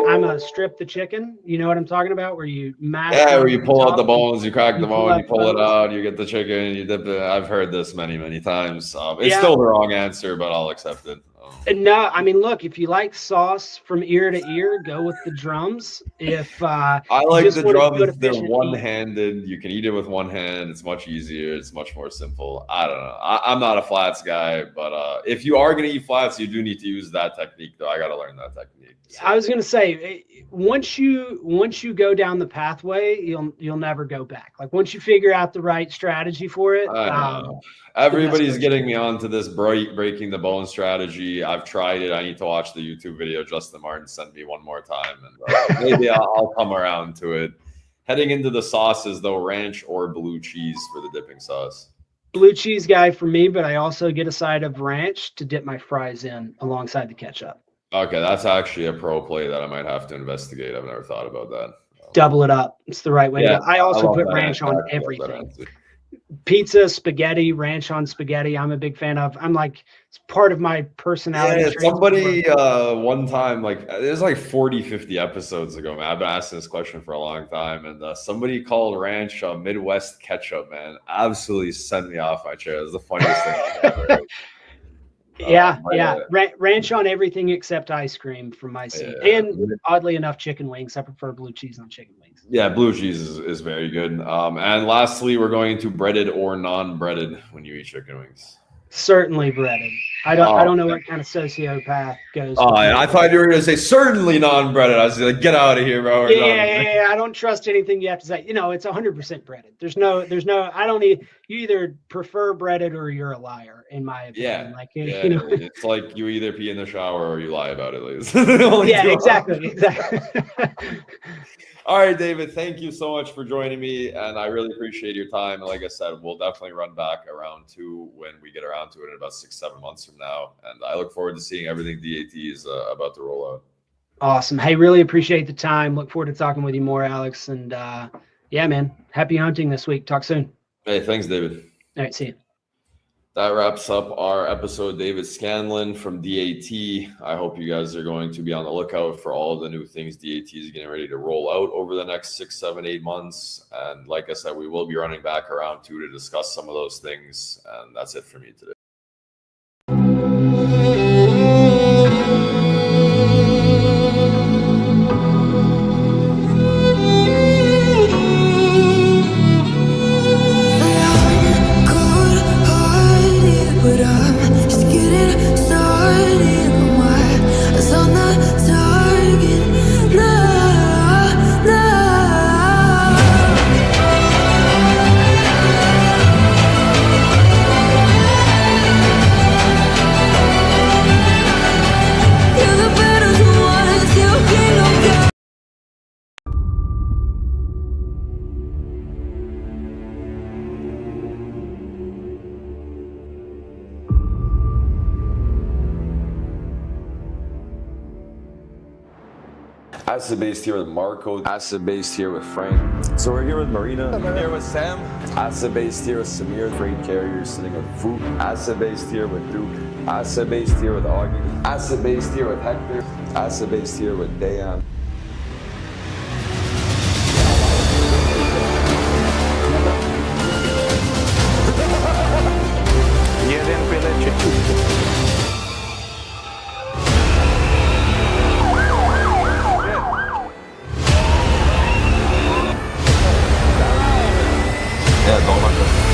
I'm a strip the chicken. You know what I'm talking about? Where you mash. Yeah, where you pull out the bones, you crack the bone, you pull it bones. out, you get the chicken, you dip it. I've heard this many times. It's still the wrong answer, but I'll accept it. No, I mean, look, if you like sauce from ear to ear, go with the drums. If I like the drums, they're one-handed. You can eat it with one hand. It's much easier. It's much more simple. I don't know. I'm not a flats guy, but if you are going to eat flats, you do need to use that technique, though. I got to learn that technique. So. I was going to say, once you go down the pathway, you'll never go back. Like once you figure out the right strategy for it. Everybody's getting me onto this breaking the bone strategy. I've tried it. I need to watch the YouTube video Justin Martin sent me one more time, and maybe I'll come around to it. Heading into the sauces, though, ranch or blue cheese for the dipping sauce? Blue cheese guy for me, but I also get a side of ranch to dip my fries in alongside the ketchup. Okay, that's actually a pro play that I might have to investigate. I've never thought about that. Double it up. It's the right way. Yeah, I also put ranch on everything. Pizza, spaghetti, ranch on spaghetti. I'm a big fan of. I'm like, it's part of my personality. Yeah, somebody one time, like it was like 40, 50 episodes ago, man. I've been asking this question for a long time, and somebody called ranch Midwest ketchup, man. Absolutely sent me off my chair. It was the funniest thing I've ever heard. Yeah, ranch on everything except ice cream from my seat, and oddly enough, chicken wings. I prefer blue cheese on chicken wings. Yeah, blue cheese is very good. And lastly, we're going to breaded or non-breaded when you eat chicken wings. Certainly breaded. I don't know what kind of sociopath goes. I thought you were going to say certainly non-breaded. I was like, get out of here, bro. Yeah. I don't trust anything you have to say. You know, it's 100% breaded. There's no. I don't need. You either prefer breaded or you're a liar, in my opinion. Yeah, you know, it's like you either pee in the shower or you lie about it. Yeah, exactly. All right, David, thank you so much for joining me, and I really appreciate your time. And like I said, we'll definitely run back around 2 when we get around to it in about 6-7 months from now. And I look forward to seeing everything DAT is about to roll out. Awesome. Hey, really appreciate the time. Look forward to talking with you more, Alex. And yeah, man, happy hunting this week. Talk soon. Hey, thanks, David. All right, see you. That wraps up our episode. David Scandlyn from DAT. I hope you guys are going to be on the lookout for all the new things DAT is getting ready to roll out over the next 6, 7, 8 months. And like I said, we will be running back around 2 to discuss some of those things. And that's it for me today. Acid based here with Marco. Acid based here with Frank. So we're here with Marina. I'm here with Sam. Acid based here with Samir. Freight carrier sitting with Food. Acid based here with Duke. Acid based here with Augie. Acid based here with Hector. Acid based here with Dayan. Yeah, don't like it.